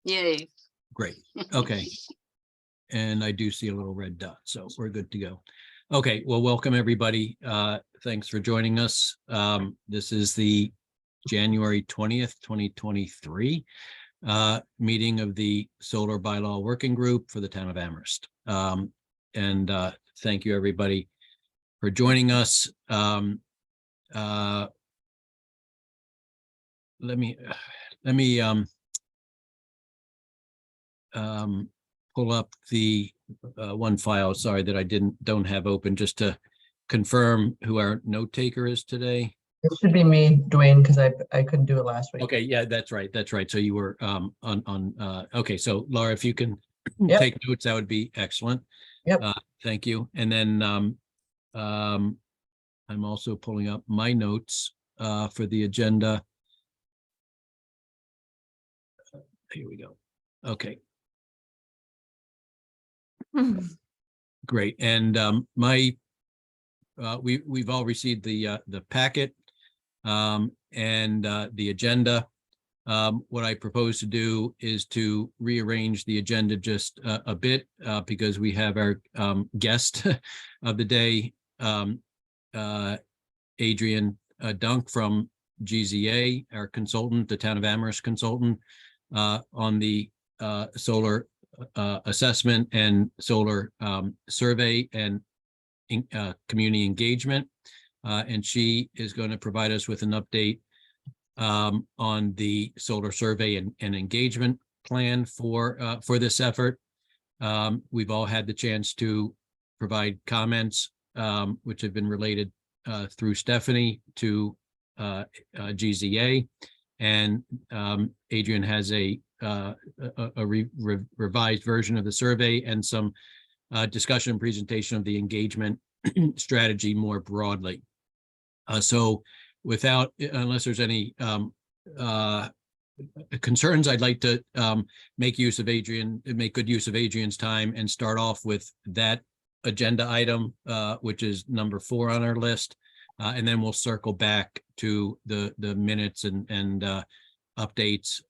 Yay. Great. Okay. And I do see a little red dot, so we're good to go. Okay, well, welcome everybody. Thanks for joining us. This is the January 20th, 2023 meeting of the Solar Bylaw Working Group for the town of Amherst. And thank you everybody for joining us. Let me pull up the one file, sorry, that I don't have open, just to confirm who our note taker is today. It should be me, Dwayne, because I couldn't do it last week. Okay, yeah, that's right. So you were okay, so Laura, if you can Yep. take notes, that would be excellent. Yep. Thank you. And then I'm also pulling up my notes for the agenda. Here we go. Okay. Great. And we've all received the packet and the agenda. What I propose to do is to rearrange the agenda just a bit because we have our guest of the day, Adrian Dunk from GZA, our consultant, the town of Amherst consultant on the solar assessment and solar survey and community engagement. And she is going to provide us with an update on the solar survey and engagement plan for this effort. We've all had the chance to provide comments which have been related through Stephanie to GZA, and Adrian has a revised version of the survey and some discussion and presentation of the engagement strategy more broadly. So without, unless there's any concerns, I'd like to make good use of Adrian's time and start off with that agenda item, which is number 4 on our list. And then we'll circle back to the minutes and updates,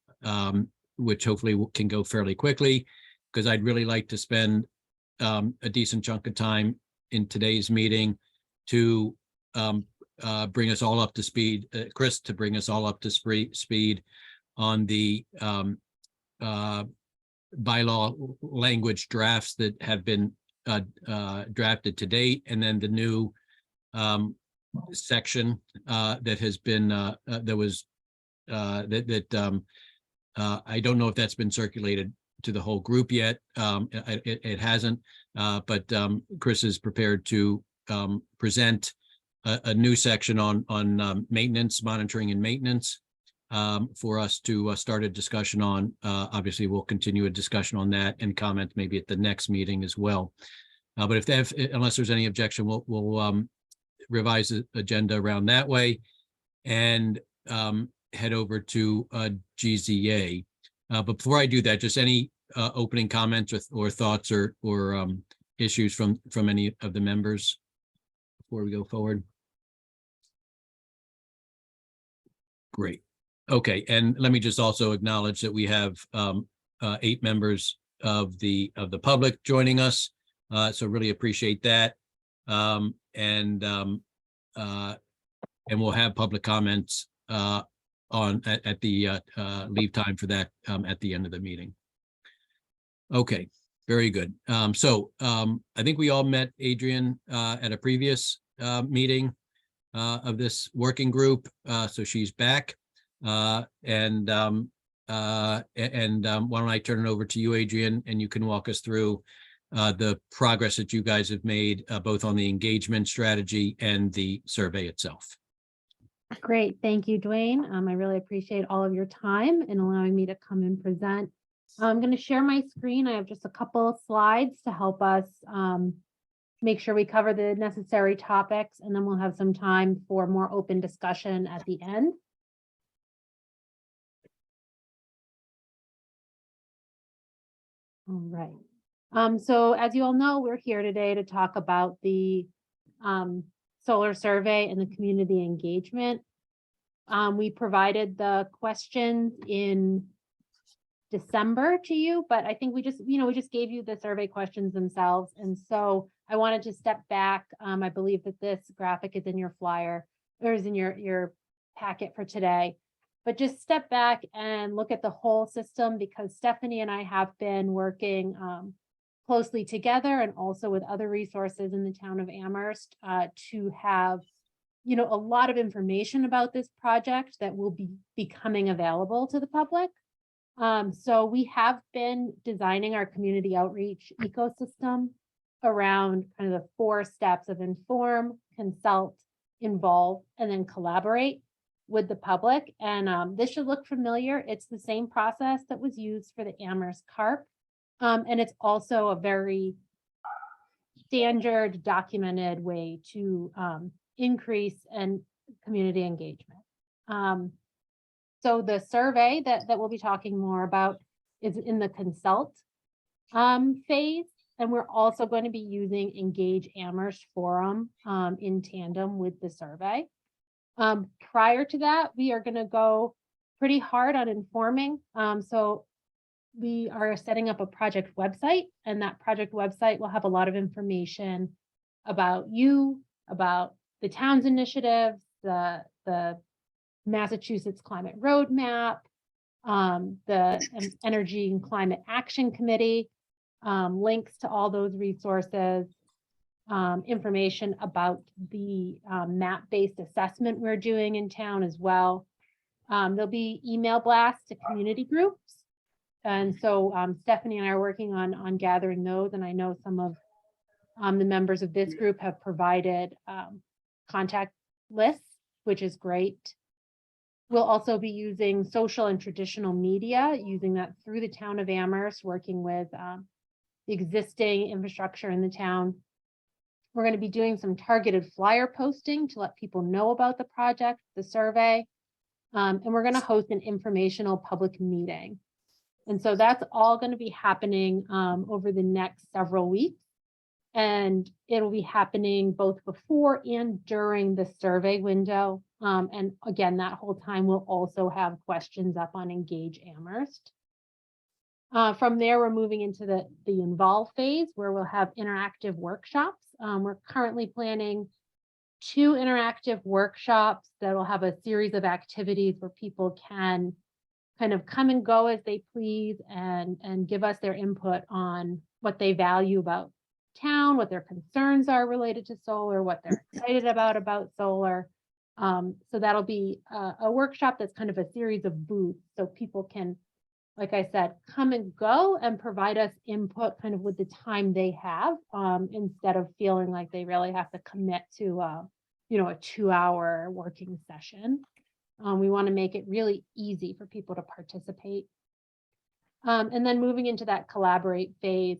which hopefully can go fairly quickly, because I'd really like to spend a decent chunk of time in today's meeting to bring us all up to speed, Chris, to bring us all up to speed on the bylaw language drafts that have been drafted to date, and then the new section that has been I don't know if that's been circulated to the whole group yet. It hasn't, but Chris is prepared to present a new section on maintenance, monitoring and maintenance for us to start a discussion on. Obviously, we'll continue a discussion on that and comment maybe at the next meeting as well. But unless there's any objection, we'll revise the agenda around that way and head over to GZA. But before I do that, just any opening comments or thoughts or issues from any of the members before we go forward? Great. Okay, and let me just also acknowledge that we have 8 members of the public joining us, so really appreciate that. And we'll have public comments at the leave time for that at the end of the meeting. Okay, very good. So I think we all met Adrian at a previous meeting of this working group, so she's back. Why don't I turn it over to you, Adrian, and you can walk us through the progress that you guys have made both on the engagement strategy and the survey itself. Great. Thank you, Dwayne. I really appreciate all of your time and allowing me to come and present. I'm going to share my screen. I have just a couple of slides to help us make sure we cover the necessary topics, and then we'll have some time for more open discussion at the end. All right. So as you all know, we're here today to talk about the solar survey and the community engagement. We provided the questions in December to you, but I think we just gave you the survey questions themselves. And so I wanted to step back. I believe that this graphic is in your flyer, or is in your packet for today. But just step back and look at the whole system, because Stephanie and I have been working closely together and also with other resources in the town of Amherst to have, a lot of information about this project that will be becoming available to the public. So we have been designing our community outreach ecosystem around kind of the 4 steps of inform, consult, involve, and then collaborate with the public. And this should look familiar. It's the same process that was used for the Amherst CARP. And it's also a very standard documented way to increase and community engagement. So the survey that we'll be talking more about is in the consult phase. And we're also going to be using Engage Amherst Forum in tandem with the survey. Prior to that, we are going to go pretty hard on informing. So we are setting up a project website, and that project website will have a lot of information about you, about the town's initiatives, the Massachusetts Climate Roadmap, the Energy and Climate Action Committee, links to all those resources, information about the map-based assessment we're doing in town as well. There'll be email blasts to community groups. And so Stephanie and I are working on gathering those, and I know some of the members of this group have provided contact lists, which is great. We'll also be using social and traditional media, using that through the town of Amherst, working with the existing infrastructure in the town. We're going to be doing some targeted flyer posting to let people know about the project, the survey, and we're going to host an informational public meeting. And so that's all going to be happening over the next several weeks. And it'll be happening both before and during the survey window. And again, that whole time we'll also have questions up on Engage Amherst. From there, we're moving into the involve phase, where we'll have interactive workshops. We're currently planning 2 interactive workshops that will have a series of activities where people can kind of come and go as they please and give us their input on what they value about town, what their concerns are related to solar, what they're excited about solar. So that'll be a workshop that's kind of a series of booths, so people can, like I said, come and go and provide us input kind of with the time they have, instead of feeling like they really have to commit to a 2-hour working session. We want to make it really easy for people to participate. And then moving into that collaborate phase,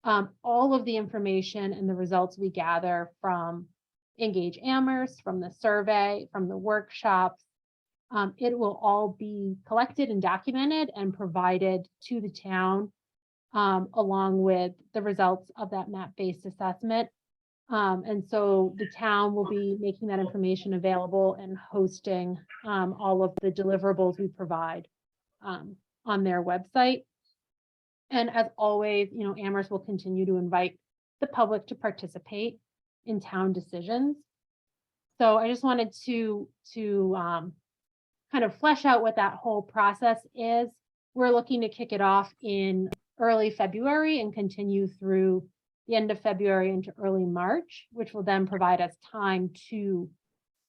all of the information and the results we gather from Engage Amherst, from the survey, from the workshops, it will all be collected and documented and provided to the town, along with the results of that map-based assessment. And so the town will be making that information available and hosting all of the deliverables we provide on their website. And as always, Amherst will continue to invite the public to participate in town decisions. So I just wanted to kind of flesh out what that whole process is. We're looking to kick it off in early February and continue through the end of February into early March, which will then provide us time to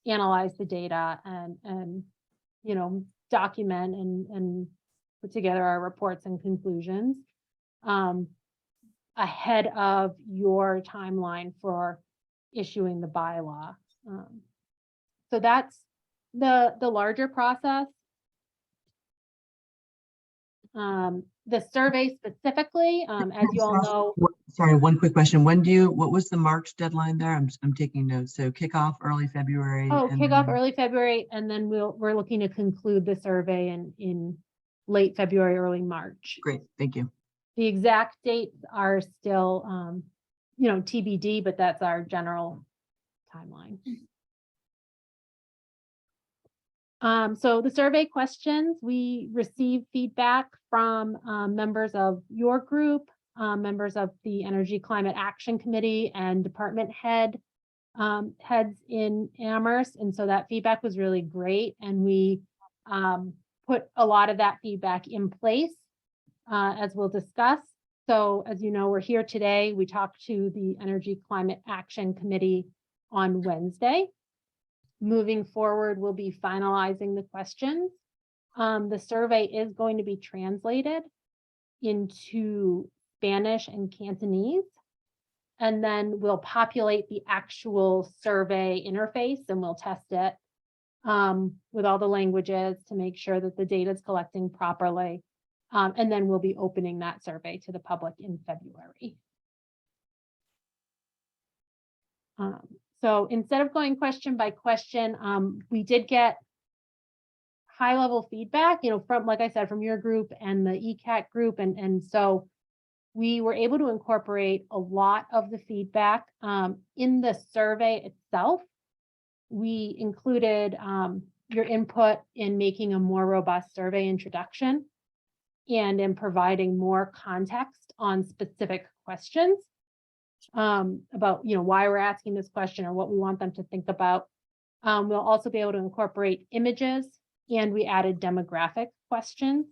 analyze the data and document and put together our reports and conclusions ahead of your timeline for issuing the bylaw. So that's the larger process. The survey specifically, as you all know. Sorry, one quick question. What was the March deadline there? I'm taking notes. So kickoff early February. Oh, kickoff early February, and then we're looking to conclude the survey in late February, early March. Great, thank you. The exact dates are still, TBD, but that's our general timeline. So the survey questions, we received feedback from members of your group, members of the Energy Climate Action Committee, and department heads in Amherst. And so that feedback was really great. And we put a lot of that feedback in place, as we'll discuss. So as you know, we're here today. We talked to the Energy Climate Action Committee on Wednesday. Moving forward, we'll be finalizing the questions. The survey is going to be translated into Spanish and Cantonese. And then we'll populate the actual survey interface and we'll test it with all the languages to make sure that the data is collecting properly. And then we'll be opening that survey to the public in February. So instead of going question by question, we did get high level feedback, from, like I said, from your group and the ECAT group. And so we were able to incorporate a lot of the feedback in the survey itself. We included your input in making a more robust survey introduction and in providing more context on specific questions about, why we're asking this question or what we want them to think about. We'll also be able to incorporate images, and we added demographic questions.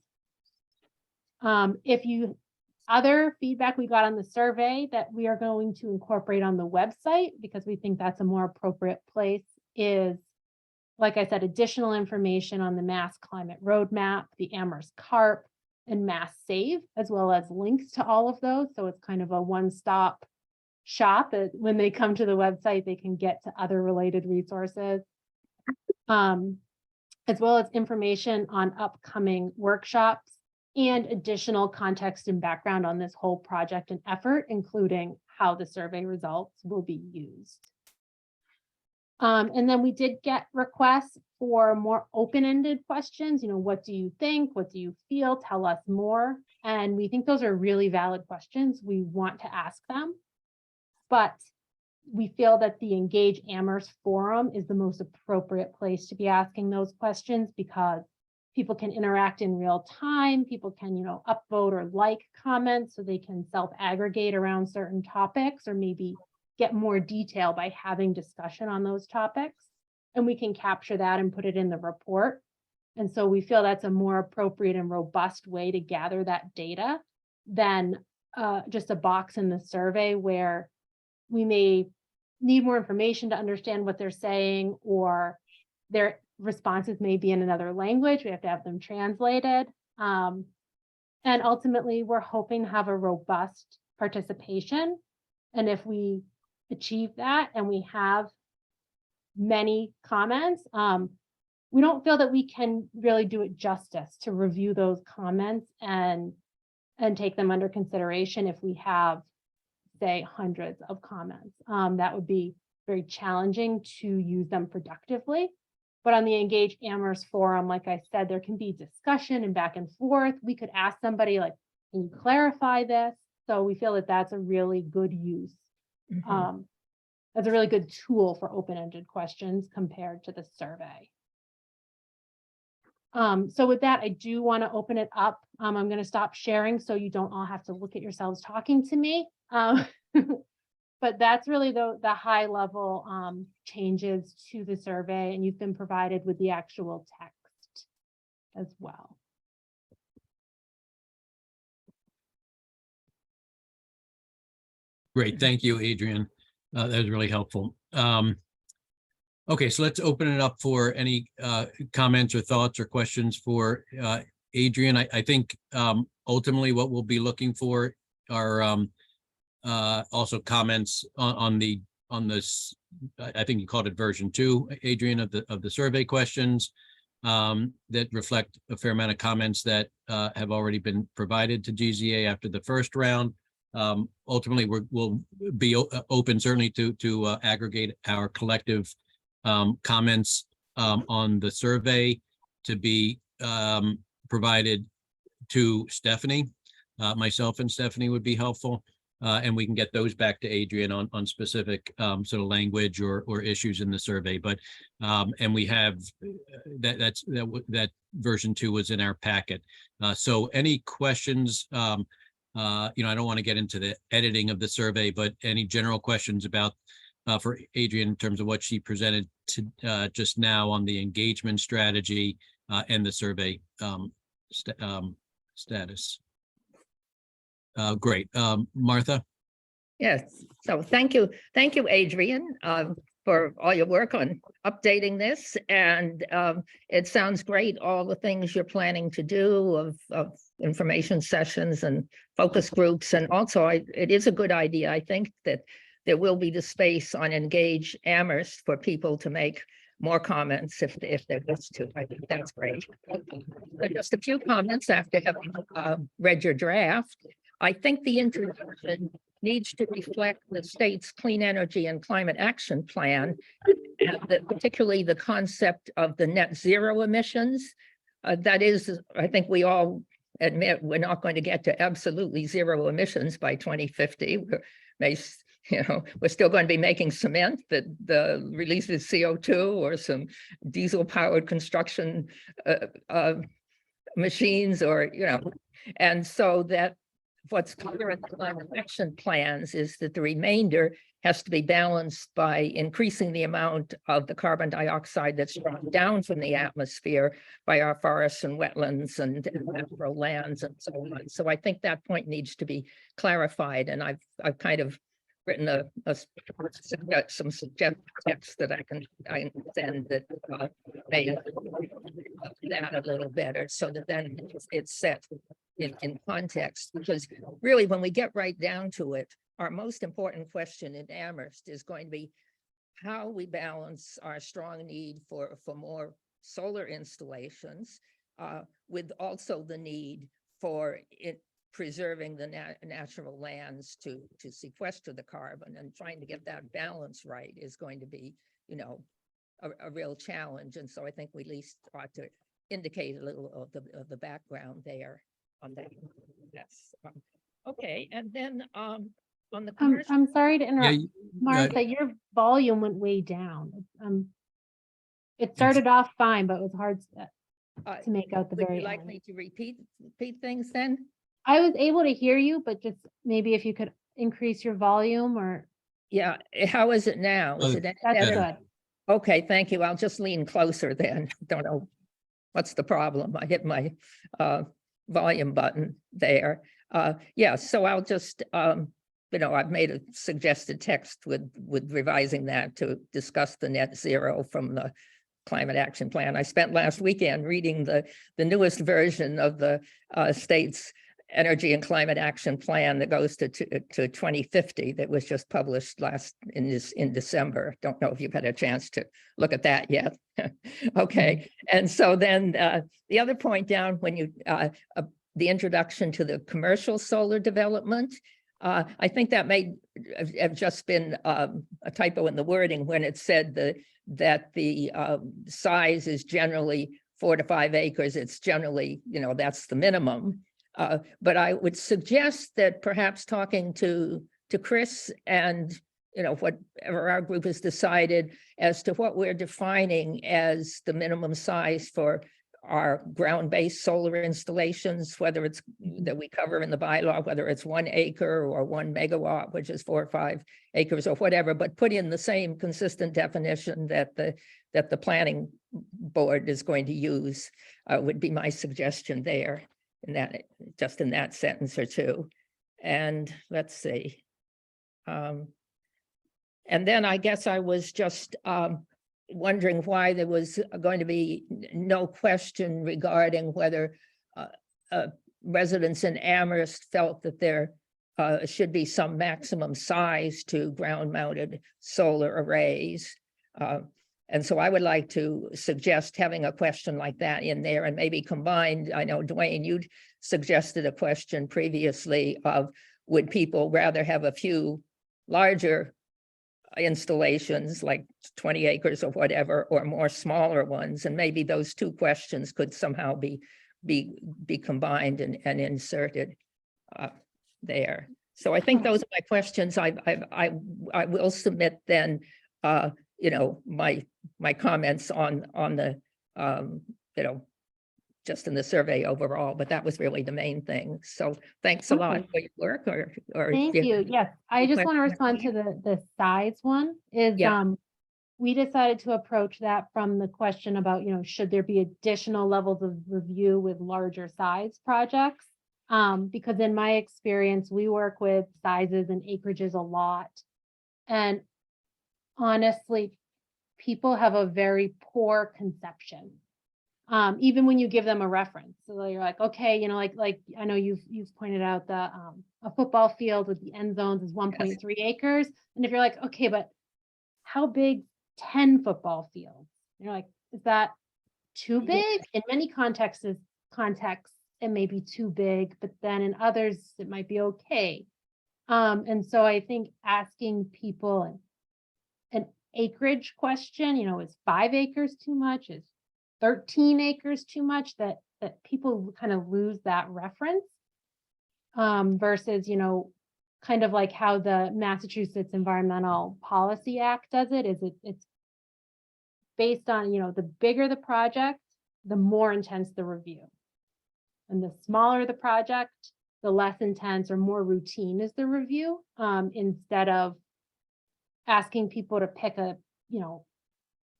Other feedback we got on the survey that we are going to incorporate on the website, because we think that's a more appropriate place, is, like I said, additional information on the Mass Climate Roadmap, the Amherst CARP, and Mass Save, as well as links to all of those. So it's kind of a one-stop shop. When they come to the website, they can get to other related resources, as well as information on upcoming workshops and additional context and background on this whole project and effort, including how the survey results will be used. And then we did get requests for more open-ended questions. What do you think? What do you feel? Tell us more. And we think those are really valid questions. We want to ask them, but we feel that the Engage Amherst forum is the most appropriate place to be asking those questions, because people can interact in real time. People can, upvote or like comments, so they can self-aggregate around certain topics, or maybe get more detail by having discussion on those topics. And we can capture that and put it in the report. And so we feel that's a more appropriate and robust way to gather that data than just a box in the survey where we may need more information to understand what they're saying, or their responses may be in another language. We have to have them translated. And ultimately, we're hoping to have a robust participation. And if we achieve that and we have many comments, we don't feel that we can really do it justice to review those comments and take them under consideration if we have, say, hundreds of comments. That would be very challenging to use them productively. But on the Engage Amherst forum, like I said, there can be discussion and back and forth. We could ask somebody, like, can you clarify this? So we feel that that's a really good use. That's a really good tool for open-ended questions compared to the survey. So with that, I do want to open it up. I'm going to stop sharing so you don't all have to look at yourselves talking to me. But that's really the high level changes to the survey, and you've been provided with the actual text as well. Great, thank you, Adrian. That was really helpful. Okay, so let's open it up for any comments or thoughts or questions for Adrian. I think ultimately what we'll be looking for are also comments on this. I think you called it version 2, Adrian, of the survey questions that reflect a fair amount of comments that have already been provided to GZA after the first round. Ultimately, we'll be open certainly to aggregate our collective comments on the survey to be provided to Stephanie. Myself and Stephanie would be helpful. and we can get those back to Adrian on specific sort of language or issues in the survey. But and we have that version 2 was in our packet. So any questions? I don't want to get into the editing of the survey, but any general questions about for Adrian in terms of what she presented to just now on the engagement strategy and the survey status. Great. Martha? Yes, so thank you, Adrian, for all your work on updating this. And it sounds great, all the things you're planning to do of information sessions and focus groups. And also, it is a good idea. I think that there will be the space on Engage Amherst for people to make more comments if there is to. I think that's great. Just a few comments after having read your draft. I think the introduction needs to reflect the state's clean energy and climate action plan, and particularly the concept of the net zero emissions. That is, I think we all admit we're not going to get to absolutely zero emissions by 2050. We're still going to be making cement that releases CO2, or some diesel-powered construction machines, and so that what's clear in the climate action plans is that the remainder has to be balanced by increasing the amount of the carbon dioxide that's drawn down from the atmosphere by our forests and wetlands and natural lands and so on. So I think that point needs to be clarified, and I've kind of written some suggested text that I can send that may that a little better, so that then it's set in context. Because really, when we get right down to it, our most important question in Amherst is going to be how we balance our strong need for more solar installations with also the need for preserving the natural lands to sequester the carbon, and trying to get that balance right is going to be, a real challenge. And so I think we at least ought to indicate a little of the background there on that. Yes. Okay. And then on the commercial. I'm sorry to interrupt, Yeah, Martha, your volume went way down. It started off fine, but it was hard to make out the Would very you like end. me to repeat things then? I was able to hear you, but just maybe if you could increase your volume, or Yeah. How is it now? Is it that's better. good. Okay, thank you. I'll just lean closer then. Don't know what's the problem. I hit my volume button there. Yeah, so I'll just, I've made a suggested text with revising that to discuss the net zero from the climate action plan. I spent last weekend reading the newest version of the state's energy and climate action plan that goes to 2050 that was just published in December. Don't know if you've had a chance to look at that yet. Okay, and so then the other point down when you the introduction to the commercial solar development, I think that may have just been a typo in the wording when it said that the size is generally 4 to 5 acres. It's generally, that's the minimum. But I would suggest that perhaps talking to Chris and, whatever our group has decided as to what we're defining as the minimum size for our ground-based solar installations, whether it's that we cover in the bylaw, whether it's 1 acre or 1 megawatt, which is 4 or 5 acres or whatever, but put in the same consistent definition that the planning board is going to use would be my suggestion there. In that, just in that sentence or two. And let's see. And then I guess I was just wondering why there was going to be no question regarding whether residents in Amherst felt that there should be some maximum size to ground-mounted solar arrays. And so I would like to suggest having a question like that in there, and maybe combined. I know, Dwayne, you'd suggested a question previously of, would people rather have a few larger installations like 20 acres or whatever, or more smaller ones? And maybe those two questions could somehow be combined and inserted there. So I think Okay. those are my questions. I will submit then, you know, my comments on the, you know, just in the survey overall, but that was really the main thing. So thanks a lot Okay. for your work or. Thank if you. Yes, I any just want to questions? respond to the size one is, Yeah. we decided to approach that from the question about, you know, should there be additional levels of review with larger size projects? Because in my experience, we work with sizes and acreages a lot. And honestly, people have a very poor conception. Even when you give them a reference, so you're like, okay, you know, like I know you've pointed out that a football field with the end zones is 1.3 acres, and if you're like, okay, but how big 10 football fields? You're like, is that too Yeah. big? In many contexts, it may be too big, but then in others, it might be okay. And so I think asking people an acreage question, you know, is 5 acres too much? Is 13 acres too much? That people kind of lose that reference. Versus, you know, kind of like how the Massachusetts Environmental Policy Act does it, it's based on, you know, the bigger the project, the more intense the review. And the smaller the project, the less intense or more routine is the review, instead of asking people to pick a, you know,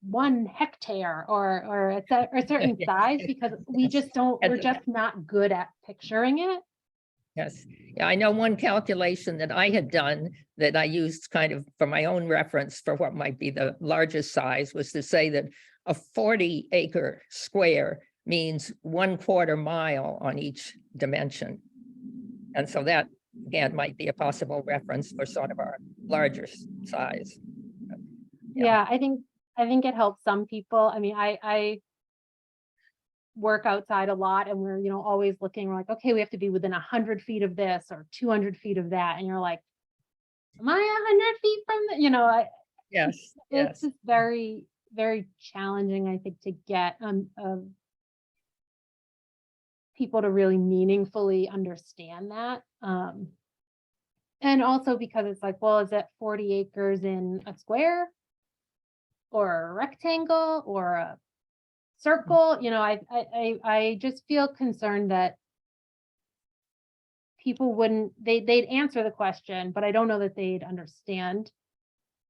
1 hectare or a certain Yes, size, because we yes. just don't, And- we're just not good at picturing it. Yes, yeah, I know one calculation that I had done that I used kind of for my own reference for what might be the largest size was to say that a 40-acre square means 1/4 mile on each dimension. And so that, again, might be a possible reference for sort of our larger size. Yeah. Yeah, I think it helps some people. I mean, I work outside a lot, and we're, you know, always looking, we're like, okay, we have to be within 100 feet of this or 200 feet of that. And you're like, am I 100 feet from the, you know, Yes, it's yes, just very, very challenging, I think, to get people to really meaningfully understand that. And also because it's like, well, is it 40 acres in a square or a rectangle or a circle? You know, I just feel concerned that people wouldn't, they'd answer the question, but I don't know that they'd understand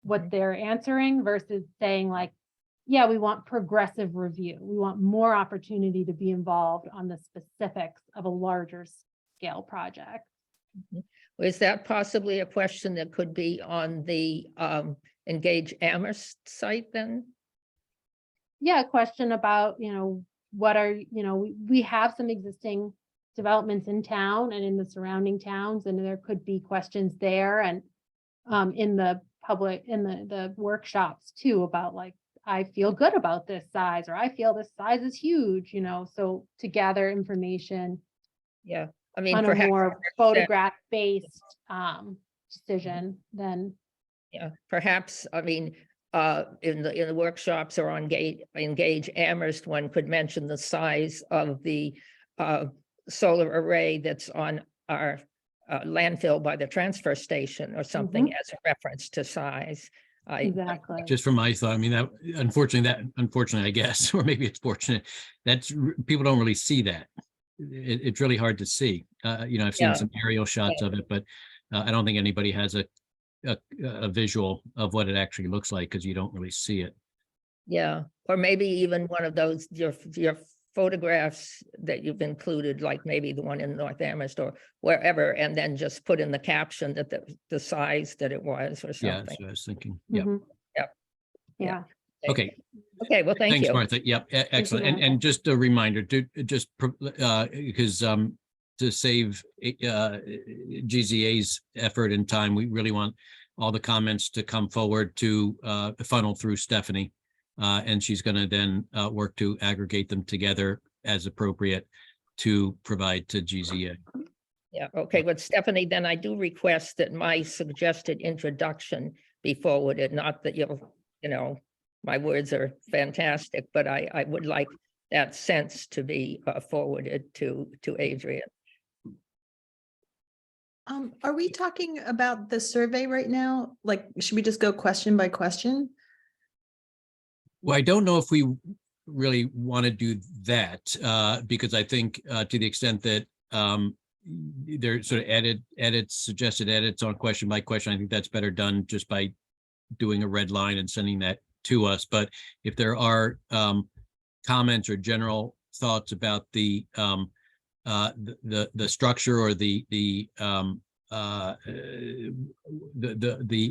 what Mhm. they're answering versus saying like, yeah, we want progressive review. We want more opportunity to be involved on the specifics of a larger scale project. is that possibly a question that could be on the Engage Amherst site then? Yeah, a question about, you know, what are, you know, we have some existing developments in town and in the surrounding towns, and there could be questions there and in the public, in the workshops too, about like, I feel good about this size, or I feel this size is huge, you know, so to gather information Yeah, I mean, on a perhaps, more photograph-based decision than, yeah, perhaps, I mean, in the workshops or on Engage Amherst, one could mention the size of the solar array that's on our landfill by the transfer station or something as a reference to size. exactly. Just from my thought, I mean, unfortunately, I guess, or maybe it's fortunate, people don't really see that. It's really hard to see. You know, I've seen Yeah. some aerial shots of it, but I don't think anybody has a visual of what it actually looks like because you don't really see it. Yeah, or maybe even one of those, your photographs that you've included, like maybe the one in North Amherst or wherever, and then just put in the caption that the size that it was or Yeah, something. so I was thinking, yeah. Mhm. Yep. Yeah. Okay, Okay, well, thank thanks, you. Martha. Yep, excellent. Martha. And just a reminder to just because to save GZA's effort and time, we really want all the comments to come forward to funnel through Stephanie. And she's going to then work to aggregate them together as appropriate to provide to GZA. Yeah, okay, with Stephanie, then I do request that my suggested introduction be forwarded, not that you know, my words are fantastic, but I would like that sense to be forwarded to Adrian. Are we talking about the survey right now? Like, should we just go question by question? Well, I don't know if we really want to do that, because I think to the extent that there sort of suggested edits on question by question, I think that's better done just by doing a red line and sending that to us. But if there are comments or general thoughts about the structure or the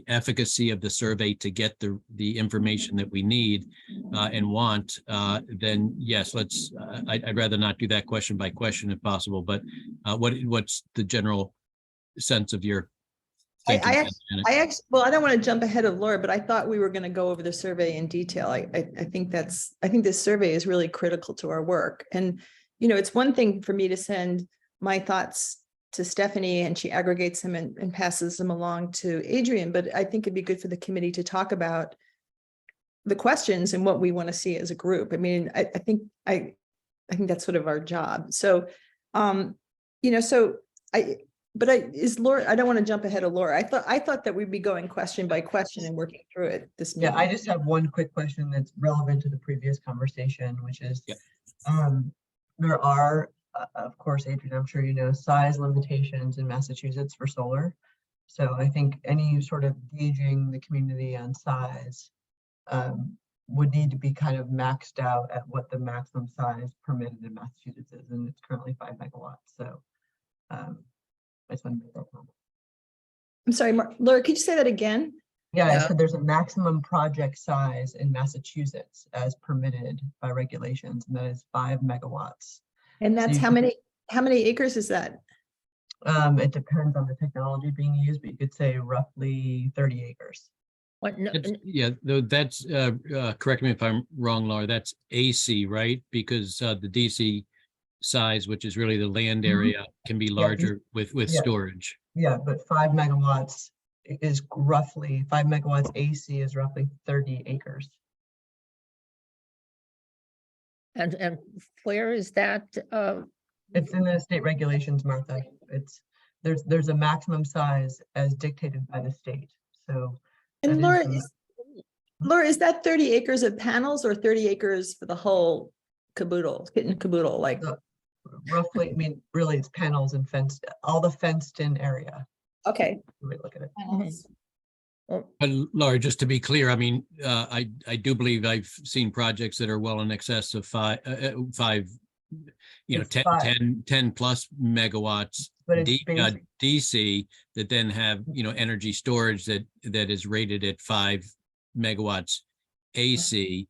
efficacy of the survey to get the information that we need and want, then yes, let's, I'd rather not do that question by question if possible, but what's the general sense of your thinking? Well, I don't want to jump ahead of Laura, but I thought we were going to go over the survey in detail. I think this survey is really critical to our work. And, you know, it's one thing for me to send my thoughts to Stephanie and she aggregates them and passes them along to Adrian, but I think it'd be good for the committee to talk about the questions and what we want to see as a group. I mean, I think that's sort of our job. So, you know, is Laura, I don't want to jump ahead of Laura. I thought that we'd be going question by question and working through it this meeting. Yeah, I just have one quick question that's relevant to the previous conversation, which is, there are, of course, Adrian, I'm sure you know, size limitations in Massachusetts for solar. So I think any sort of gauging the community on size would need to be kind of maxed out at what the maximum size permitted in Massachusetts is, and it's currently 5 megawatts. So I just want to make that comment. I'm sorry, Laura, could you say that again? Yeah, I said there's a maximum project size in Massachusetts as permitted by regulations, and that is 5 megawatts. And that's So how many acres is that? It depends on the technology being used, but you could say roughly 30 acres. What, no, Yeah, though that's, correct me if I'm wrong, Laura, that's AC, right? Because the DC size, which is really the land area, can be larger with storage. Yeah, but 5 megawatts is roughly, 5 megawatts AC is roughly 30 acres. and where is that? It's in the state regulations, Martha. There's a maximum size as dictated by the state. So. And Laura, is that 30 acres of panels or 30 acres for the whole kit and caboodle? Like roughly, I mean, really it's panels and fenced, all the fenced in area. Okay. Let me look at it. But Laura, just to be clear, I mean, I do believe I've seen projects that are well in excess of five, you know, 10 plus megawatts But it's DC that then have, you know, energy storage that is rated at 5 megawatts AC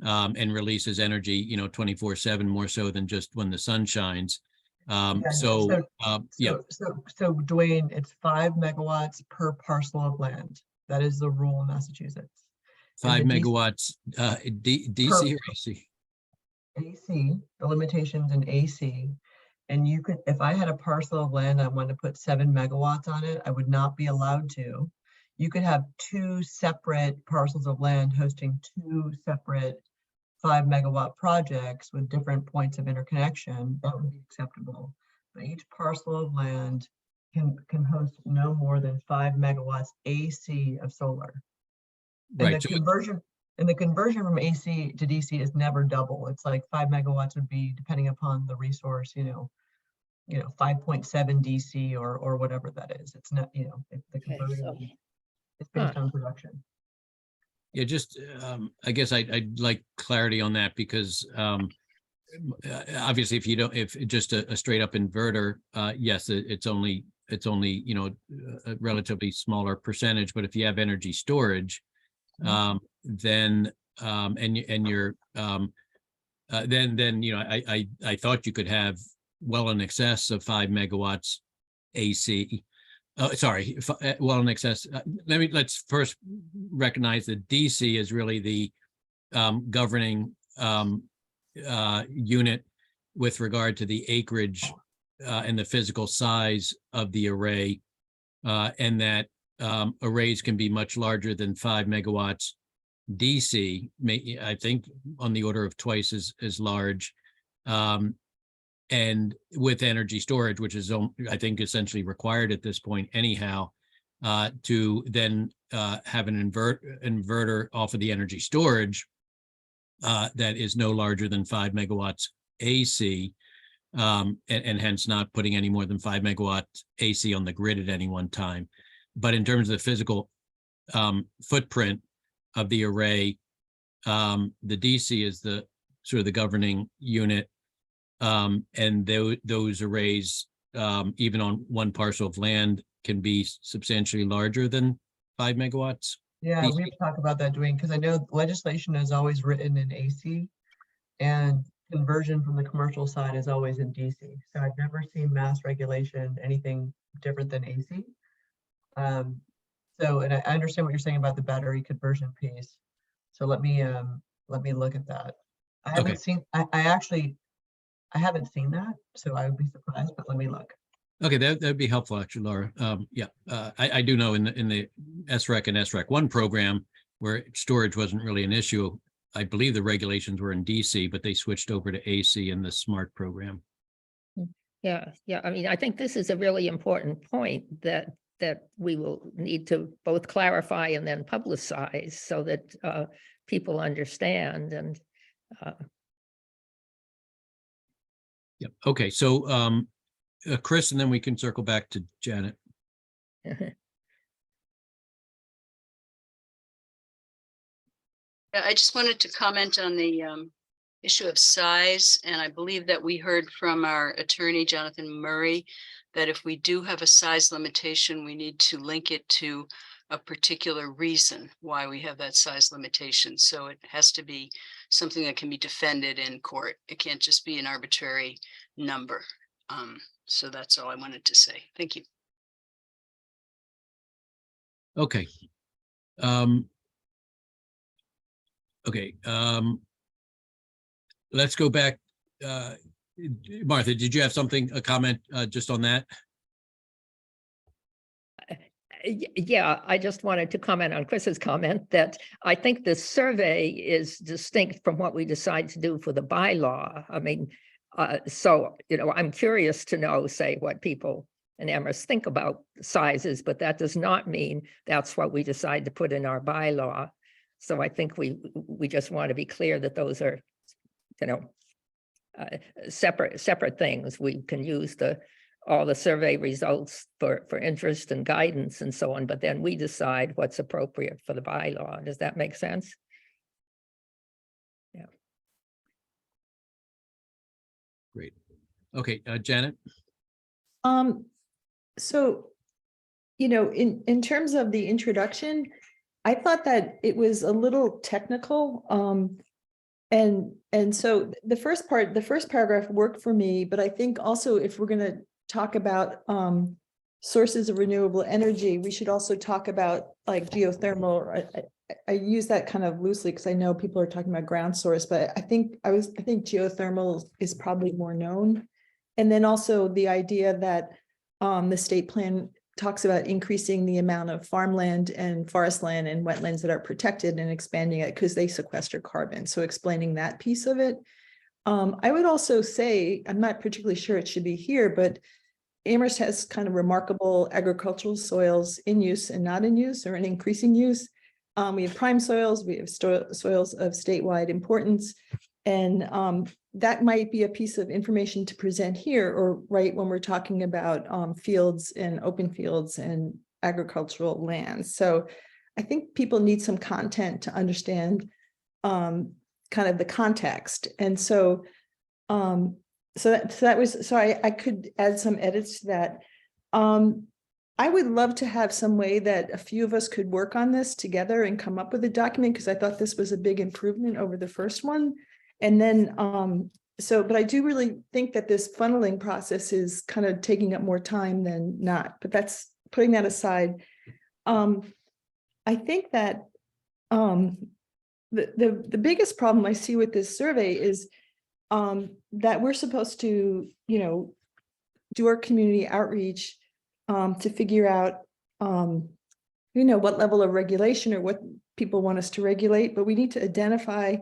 and releases energy, you know, 24/7 more so than just when the sun shines. So Dwayne, it's 5 megawatts per parcel of land. That is the rule in Massachusetts. 5 megawatts DC or AC? AC, the limitations in AC. And you could, if I had a parcel of land, I wanted to put 7 megawatts on it, I would not be allowed to. You could have 2 separate parcels of land hosting 2 separate 5 megawatt projects with different points of interconnection. That would be acceptable. But each parcel of land can host no more than 5 megawatts AC of solar. And Right. the conversion from AC to DC is never double. It's like 5 megawatts would be, depending upon the resource, you know, 5.7 DC or whatever that is. It's not, the conversion it's based on production. Yeah, just I guess I'd like clarity on that because obviously if just a straight up inverter, yes, it's only you know, a relatively smaller percentage, but if you have energy storage, then then you know, I thought you could have well in excess of 5 megawatts AC. Sorry, well in excess. Let's first recognize that DC is really the governing unit with regard to the acreage and the physical size of the array, and that arrays can be much larger than 5 megawatts. DC, I think, on the order of twice as large. And with energy storage, which is, I think, essentially required at this point anyhow, to then have an inverter off of the energy storage that is no larger than 5 megawatts AC, and hence not putting any more than 5 megawatts AC on the grid at any one time. But in terms of the physical footprint of the array, the DC is the sort of the governing unit. And those arrays, even on one parcel of land, can be substantially larger than 5 megawatts. Yeah, DC. we've talked about that, Dwayne, because I know legislation is always written in AC and conversion from the commercial side is always in DC. So I've never seen mass regulation, anything different than AC. So, and I understand what you're saying about the battery conversion piece. So let me look at that. I haven't Okay. seen, I haven't seen that, so I would be surprised, but let me look. Okay, that'd be helpful, actually, Laura. I do know in the SREC and SREC 1 program where storage wasn't really an issue, I believe the regulations were in DC, but they switched over to AC in the SMART program. Yeah, I mean, I think this is a really important point that we will need to both clarify and then publicize so that people understand. And Yep. Okay, so Chris, and then we can circle back to Janet. I just wanted to comment on the issue of size, and I believe that we heard from our attorney, Jonathan Murray, that if we do have a size limitation, we need to link it to a particular reason why we have that size limitation. So it has to be something that can be defended in court. It can't just be an arbitrary number. So that's all I wanted to say. Thank you. Okay. Let's go back. Martha, did you have a comment just on that? Yeah, I just wanted to comment on Chris's comment that I think this survey is distinct from what we decide to do for the bylaw. I mean, so, I'm curious to know, say, what people in Amherst think about sizes, but that does not mean that's what we decide to put in our bylaw. So I think we just want to be clear that those are, separate things. We can use all the survey results for interest and guidance and so on, but then we decide what's appropriate for the bylaw. Does that make sense? Yeah. Great. Okay, Janet. So, in terms of the introduction, I thought that it was a little technical. And so the first paragraph worked for me, but I think also if we're going to talk about sources of renewable energy, we should also talk about like geothermal. I use that kind of loosely because I know people are talking about ground source, but I think geothermal is probably more known. And then also the idea that the state plan talks about increasing the amount of farmland and forest land and wetlands that are protected and expanding it because they sequester carbon. So explaining that piece of it. I would also say, I'm not particularly sure it should be here, but Amherst has kind of remarkable agricultural soils in use and not in use or in increasing use. We have prime soils, we have soils of statewide importance, and that might be a piece of information to present here or right when we're talking about fields and open fields and agricultural lands. So I think people need some content to understand kind of the context. And so I could add some edits to that. I would love to have some way that a few of us could work on this together and come up with a document, because I thought this was a big improvement over the first one. And then, but I do really think that this funneling process is kind of taking up more time than not, but that's putting that aside. I think that the biggest problem I see with this survey is that we're supposed to, do our community outreach to figure out, what level of regulation or what people want us to regulate, but we need to identify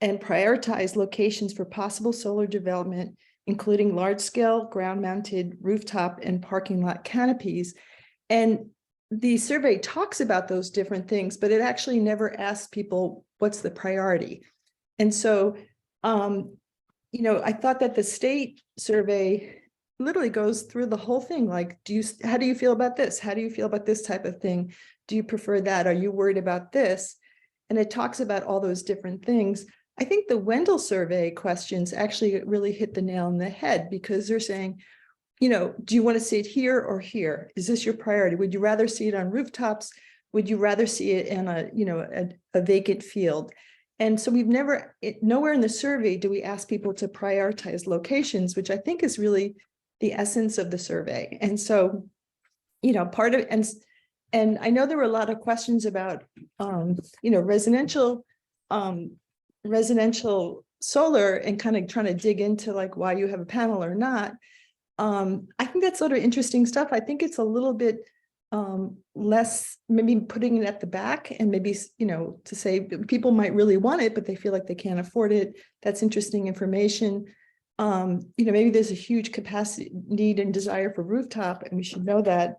and prioritize locations for possible solar development including large-scale ground-mounted rooftop and parking lot canopies. And the survey talks about those different things, but it actually never asks people what's the priority. And so, you know, I thought that the state survey literally goes through the whole thing. Like, how do you feel about this? How do you feel about this type of thing? Do you prefer that? Are you worried about this? And it talks about all those different things. I think the Wendell survey questions actually really hit the nail on the head, because they're saying, you know, do you want to see it here or here? Is this your priority? Would you rather see it on rooftops? Would you rather see it in a, you know, a vacant field? And so we've nowhere in the survey do we ask people to prioritize locations, which I think is really the essence of the survey. And so, you know, part of, and I know there were a lot of questions about, you know, residential solar, and kind of trying to dig into like why you have a panel or not. I think that's sort of interesting stuff. I think it's a little bit less, maybe putting it at the back, and maybe, you know, to say people might really want it, but they feel like they can't afford it. That's interesting information. You know, maybe there's a huge capacity, need, and desire for rooftop, and we should know that.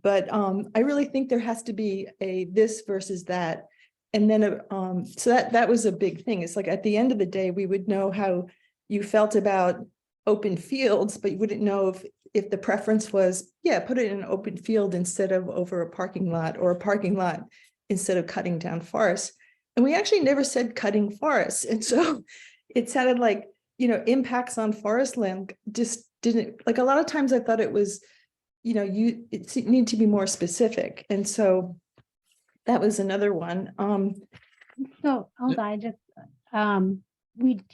But I really think there has to be a this versus that. And then, so that was a big thing. It's like at the end of the day, we would know how you felt about open fields, but you wouldn't know if the preference was, yeah, put it in an open field instead of over a parking lot, or a parking lot instead of cutting down forests. And we actually never said cutting forests. And so it sounded like, you know, impacts on forest land just didn't, like a lot of times I thought it was, you know, it need to be more specific. And so that was another one. So hold on, I just,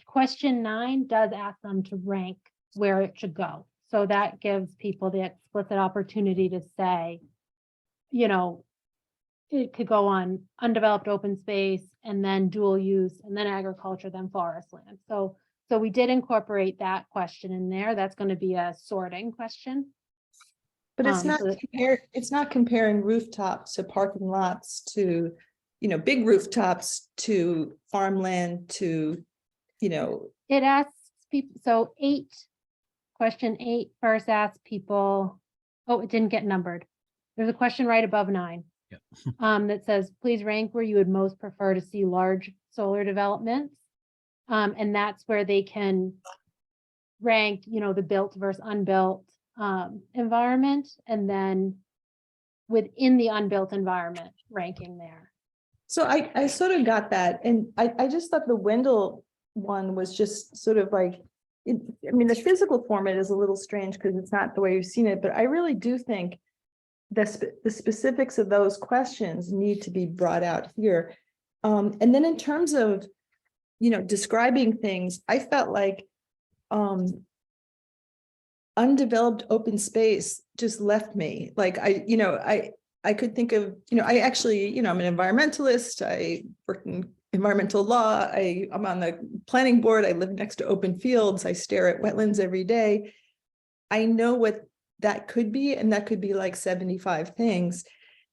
question 9 does ask them to rank where it should go. So that gives people the explicit opportunity to say, you know, it could go on undeveloped open space, and then dual use, and then agriculture, then forest land. So we did incorporate that question in there. That's going to be a sorting question. But it's not so it's not comparing rooftops to parking lots to, you know, big rooftops to farmland to, you know. It asks people, so question 8 first asks people, oh, it didn't get numbered. There's a question right above 9. Yeah. That says, please rank where you would most prefer to see large solar developments. And that's where they can rank, you know, the built versus unbuilt environment, and then within the unbuilt environment ranking there. So I sort of got that. And I just thought the Wendell one was just sort of like, I mean, the physical format is a little strange because it's not the way you've seen it, but I really do think the specifics of those questions need to be brought out here. And then in terms of, you know, describing things, I felt like undeveloped open space just left me. Like I could think of, you know, I actually, you know, I'm an environmentalist. I work in environmental law. I'm on the planning board. I live next to open fields. I stare at wetlands every day. I know what that could be, and that could be like 75 things.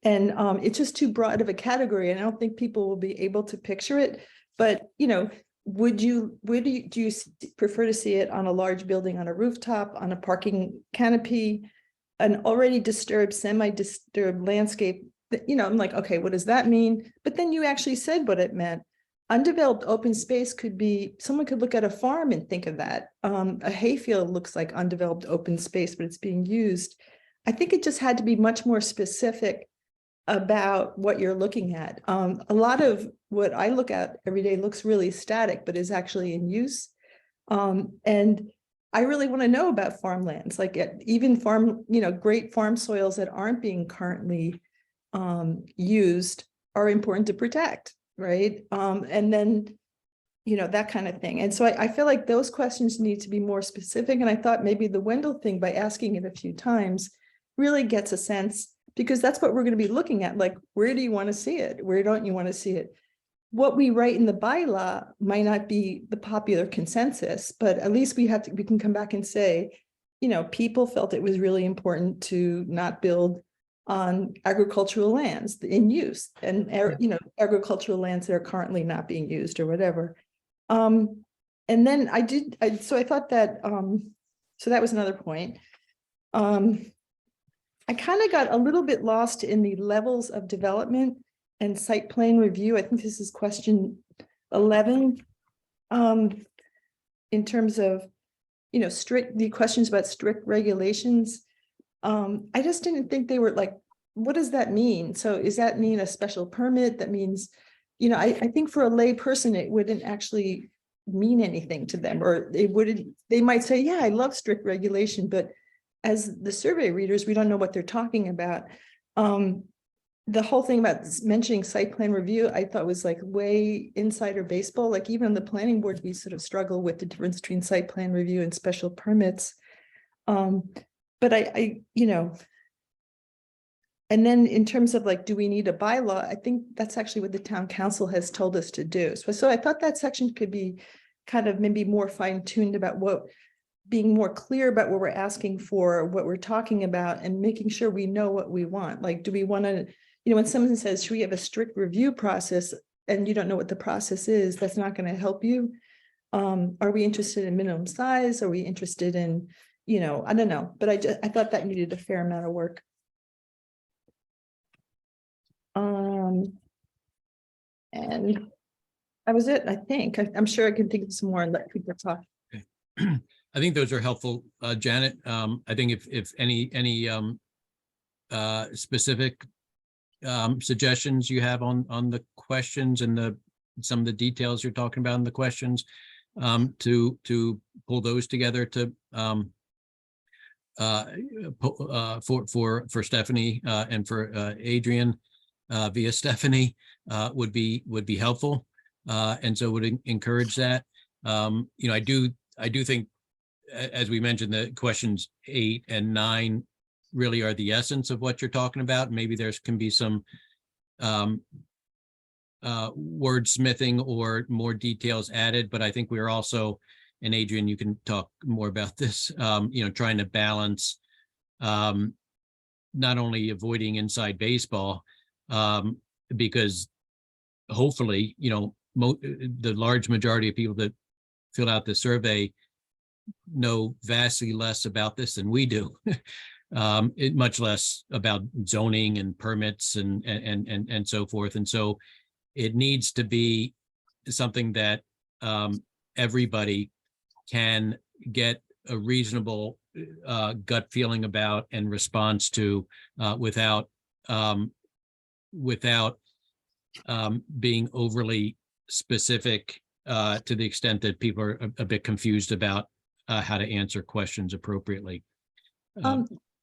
And it's just too broad of a category, and I don't think people will be able to picture it. But, you know, do you prefer to see it on a large building, on a rooftop, on a parking canopy, an already disturbed, semi-disturbed landscape? You know, I'm like, okay, what does that mean? But then you actually said what it meant. Undeveloped open space could be, someone could look at a farm and think of that. A hayfield looks like undeveloped open space, but it's being used. I think it just had to be much more specific about what you're looking at. A lot of what I look at every day looks really static, but is actually in use. And I really want to know about farmlands, like even great farm soils that aren't being currently used are important to protect, right? And then, you know, that kind of thing. And so I feel like those questions need to be more specific. And I thought maybe the Wendell thing, by asking it a few times, really gets a sense, because that's what we're going to be looking at. Like, where do you want to see it? Where don't you want to see it? What we write in the bylaw might not be the popular consensus, but at least we can come back and say, you know, people felt it was really important to not build on agricultural lands in use, and you know, agricultural lands that are currently not being used or whatever. And And then so I thought that, so that was another point. I kind of got a little bit lost in the levels of development and site plan review. I think this is question 11. In terms of, the questions about strict regulations. I just didn't think they were like, what does that mean? So does that mean a special permit? That means, I think for a lay person, it wouldn't actually mean anything to them, or they might say, yeah, I love strict regulation, but as the survey readers, we don't know what they're talking about. The whole thing about mentioning site plan review, I thought was like way insider baseball. Like even on the planning board, we sort of struggle with the difference between site plan review and special permits. But I and then in terms of like, do we need a bylaw? I think that's actually what the town council has told us to do. So I thought that section could be kind of maybe more fine tuned about being more clear about what we're asking for, what we're talking about, and making sure we know what we want. Like, do we want to, when someone says, should we have a strict review process, and you don't know what the process is, that's not going to help you. Are we interested in minimum size? Are we interested in, I don't know, but I thought that needed a fair amount of work. And that was it, I think. I'm sure I can think of some more and let people talk. I think those are helpful, Janet. I think if any specific suggestions you have on the questions and some of the details you're talking about in the questions, to pull those together to for Stephanie and for Adrian via Stephanie would be helpful, and so would encourage that. I do think, as we mentioned, the questions 8 and 9 really are the essence of what you're talking about. Maybe can be some wordsmithing or more details added, but I think we are also, and Adrian, you can talk more about this, trying to balance not only avoiding inside baseball, because hopefully, the large majority of people that fill out the survey know vastly less about this than we do. Much less about zoning and permits and so forth. And so it needs to be something that everybody can get a reasonable gut feeling about and response to without being overly specific to the extent that people are a bit confused about how to answer questions appropriately.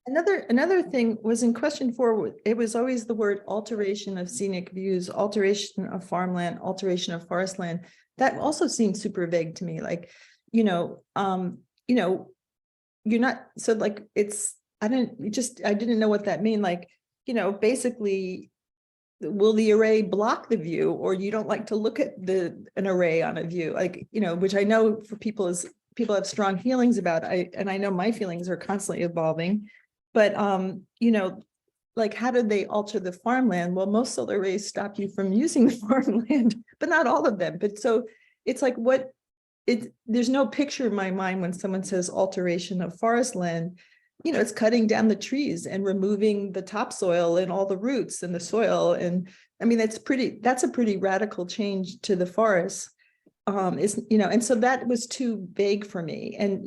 Another thing was in question 4, it was always the word alteration of scenic views, alteration of farmland, alteration of forest land. That also seemed super vague to me. Like, you're not, so like, I didn't know what that mean. Like, basically, will the array block the view, or you don't like to look at an array on a view, like, which I know for people have strong feelings about. And I know my feelings are constantly evolving, but like, how did they alter the farmland? Well, most solar arrays stop you from using the farmland, but not all of them. But so it's like, there's no picture in my mind when someone says alteration of forest land. It's cutting down the trees and removing the topsoil and all the roots and the soil. And I mean, that's a pretty radical change to the forest. And so that was too vague for me. And,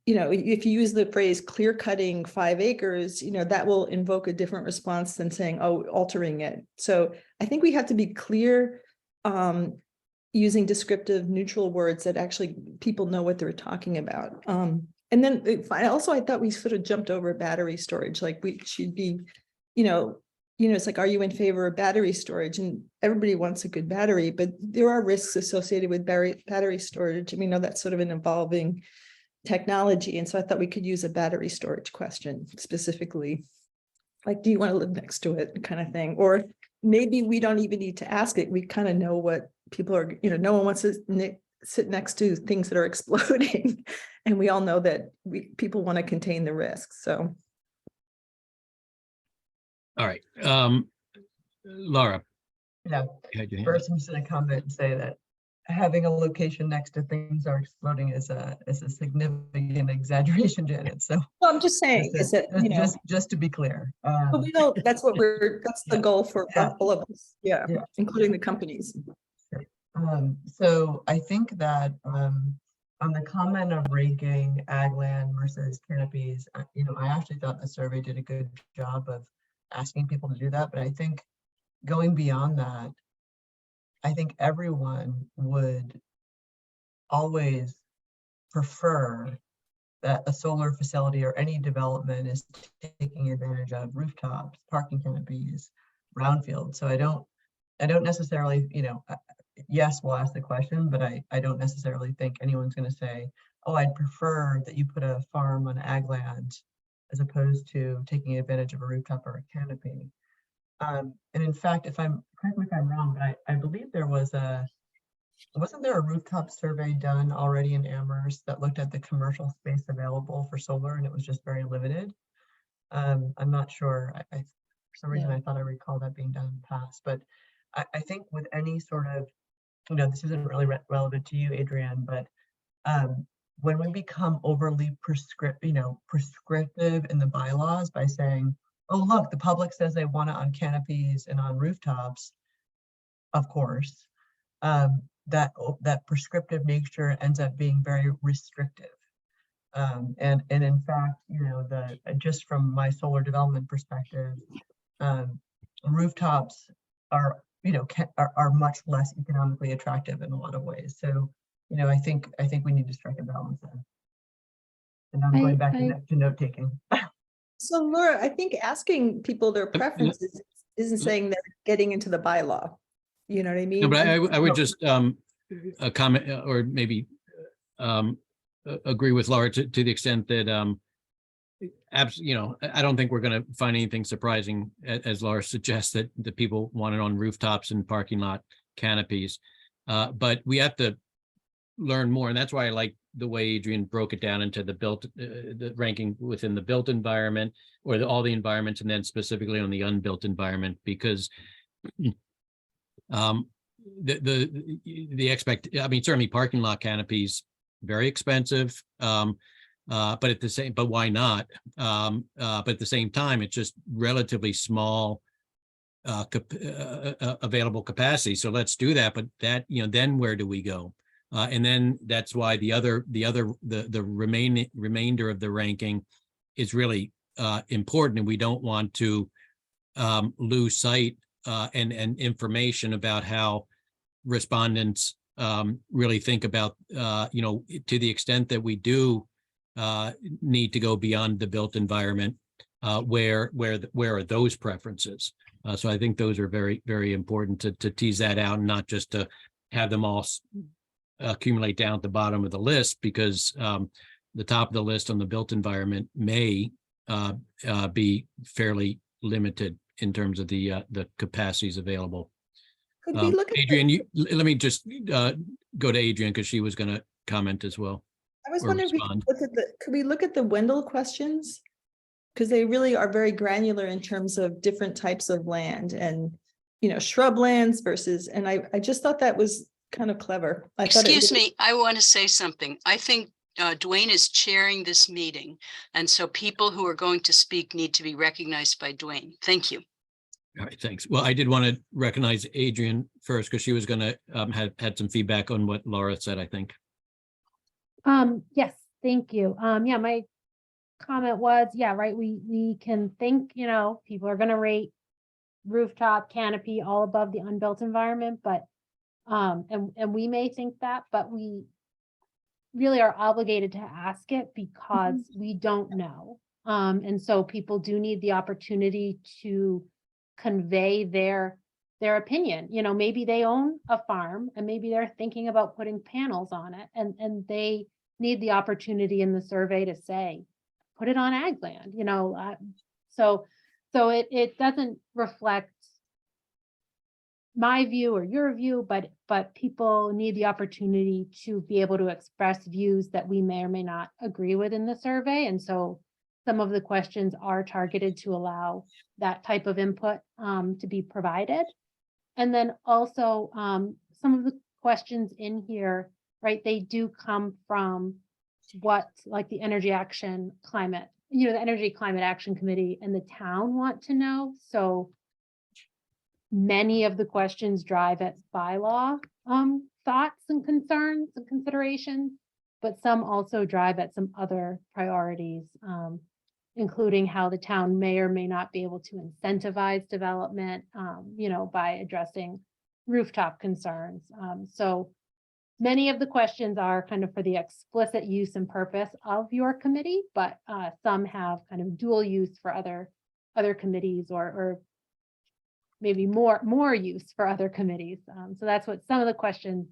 if you use the phrase clear cutting 5 acres, that will invoke a different response than saying, oh, altering it. So I think we have to be clear, using descriptive neutral words that actually people know what they're talking about. And then I thought we sort of jumped over battery storage. Like, we should be, it's like, are you in favor of battery storage? And everybody wants a good battery, but there are risks associated with battery storage. And we know that's sort of an evolving technology. And so I thought we could use a battery storage question specifically. Like, do you want to live next to it, kind of thing? Or maybe we don't even need to ask it. We kind of know what people are, no one wants to sit next to things that are exploding. And we all know that people want to contain the risks. So. All right. Laura. Yeah. First, I'm just going to comment and say that having a location next to things are exploding is a significant exaggeration, Janet. So Well, I'm just saying, is that, you know, just to be clear. but we don't, that's what that's the Yeah. goal for Yeah. all of us. Yeah, Yeah. including the companies. So I think that on the comment of ranking ag land versus canopies, you know, I actually thought the survey did a good job of asking people to do that. But I think going beyond that, I think everyone would always prefer that a solar facility or any development is taking advantage of rooftops, parking canopies, brownfield. So I don't necessarily, you know, yes, we'll ask the question, but I don't necessarily think anyone's going to say, oh, I'd prefer that you put a farm on ag land as opposed to taking advantage of a rooftop or a canopy. And in fact, correct me if I'm wrong, but I believe wasn't there a rooftop survey done already in Amherst that looked at the commercial space available for solar, and it was just very limited? I'm not sure. For some reason, I thought I recalled that being done in the past, but I think with any sort of, you know, this isn't really relevant to you, Adrienne, but when we become overly prescriptive in the bylaws by saying, oh, look, the public says they want it on canopies and on rooftops, of course, that prescriptive nature ends up being very restrictive. And in fact, you know, just from my solar development perspective, rooftops are, you know, are much less economically attractive in a lot of ways. So, you know, I think we need to strike a balance there. And I'm going back to note taking. So Laura, I think asking people their preferences isn't saying they're getting into the bylaw. You know what I mean? No, but I would just a comment or maybe agree with Laura to the extent that you know, I don't think we're going to find anything surprising, as Laura suggests, that the people want it on rooftops and parking lot canopies. But we have to learn more, and that's why I like the way Adrienne broke it down into the ranking within the built environment, or all the environments, and then specifically on the unbuilt environment, because I mean, certainly parking lot canopies, very expensive. But why not? But at the same time, it's just relatively small available capacity. So let's do that. But that, you know, then where do we go? And then that's why the remainder of the ranking is really important, and we don't want to lose sight and information about how respondents really think about, you know, to the extent that we do need to go beyond the built environment, where are those preferences? So I think those are very, very important to tease that out, and not just to have them all accumulate down at the bottom of the list, because the top of the list on the built environment may be fairly limited in terms of the capacities available. Could we look at Adrienne, let me just go to Adrienne, because she was going to comment as well. I was or wondering if we respond. could we look at the Wendell questions? Because they really are very granular in terms of different types of land and, you know, shrublands versus, and I just thought that was kind of clever. Excuse me, I want to say something. I think Dwayne is chairing this meeting, and so people who are going to speak need to be recognized by Dwayne. Thank you. All right, thanks. Well, I did want to recognize Adrienne first, because she was going to had some feedback on what Laura said, I think. Yes, thank you. Yeah, my comment was, yeah, right. We can think, you know, people are going to rate rooftop canopy all above the unbuilt environment, but and we may think that, but we really are obligated to ask it because we don't know. And so people do need the opportunity to convey their opinion. You know, maybe they own a farm and maybe they're thinking about putting panels on it, and they need the opportunity in the survey to say, put it on ag land, you know. So it doesn't reflect my view or your view, but people need the opportunity to be able to express views that we may or may not agree with in the survey. And so some of the questions are targeted to allow that type of input to be provided. And then also some of the questions in here, right, they do come from what, like the Energy Action Climate, the Energy Climate Action Committee and the town want to know. So many of the questions drive at bylaw thoughts and concerns and considerations, but some also drive at some other priorities, including how the town may or may not be able to incentivize development, by addressing rooftop concerns. So many of the questions are kind of for the explicit use and purpose of your committee, but some have kind of dual use for other committees or maybe more use for other committees. So that's what some of the questions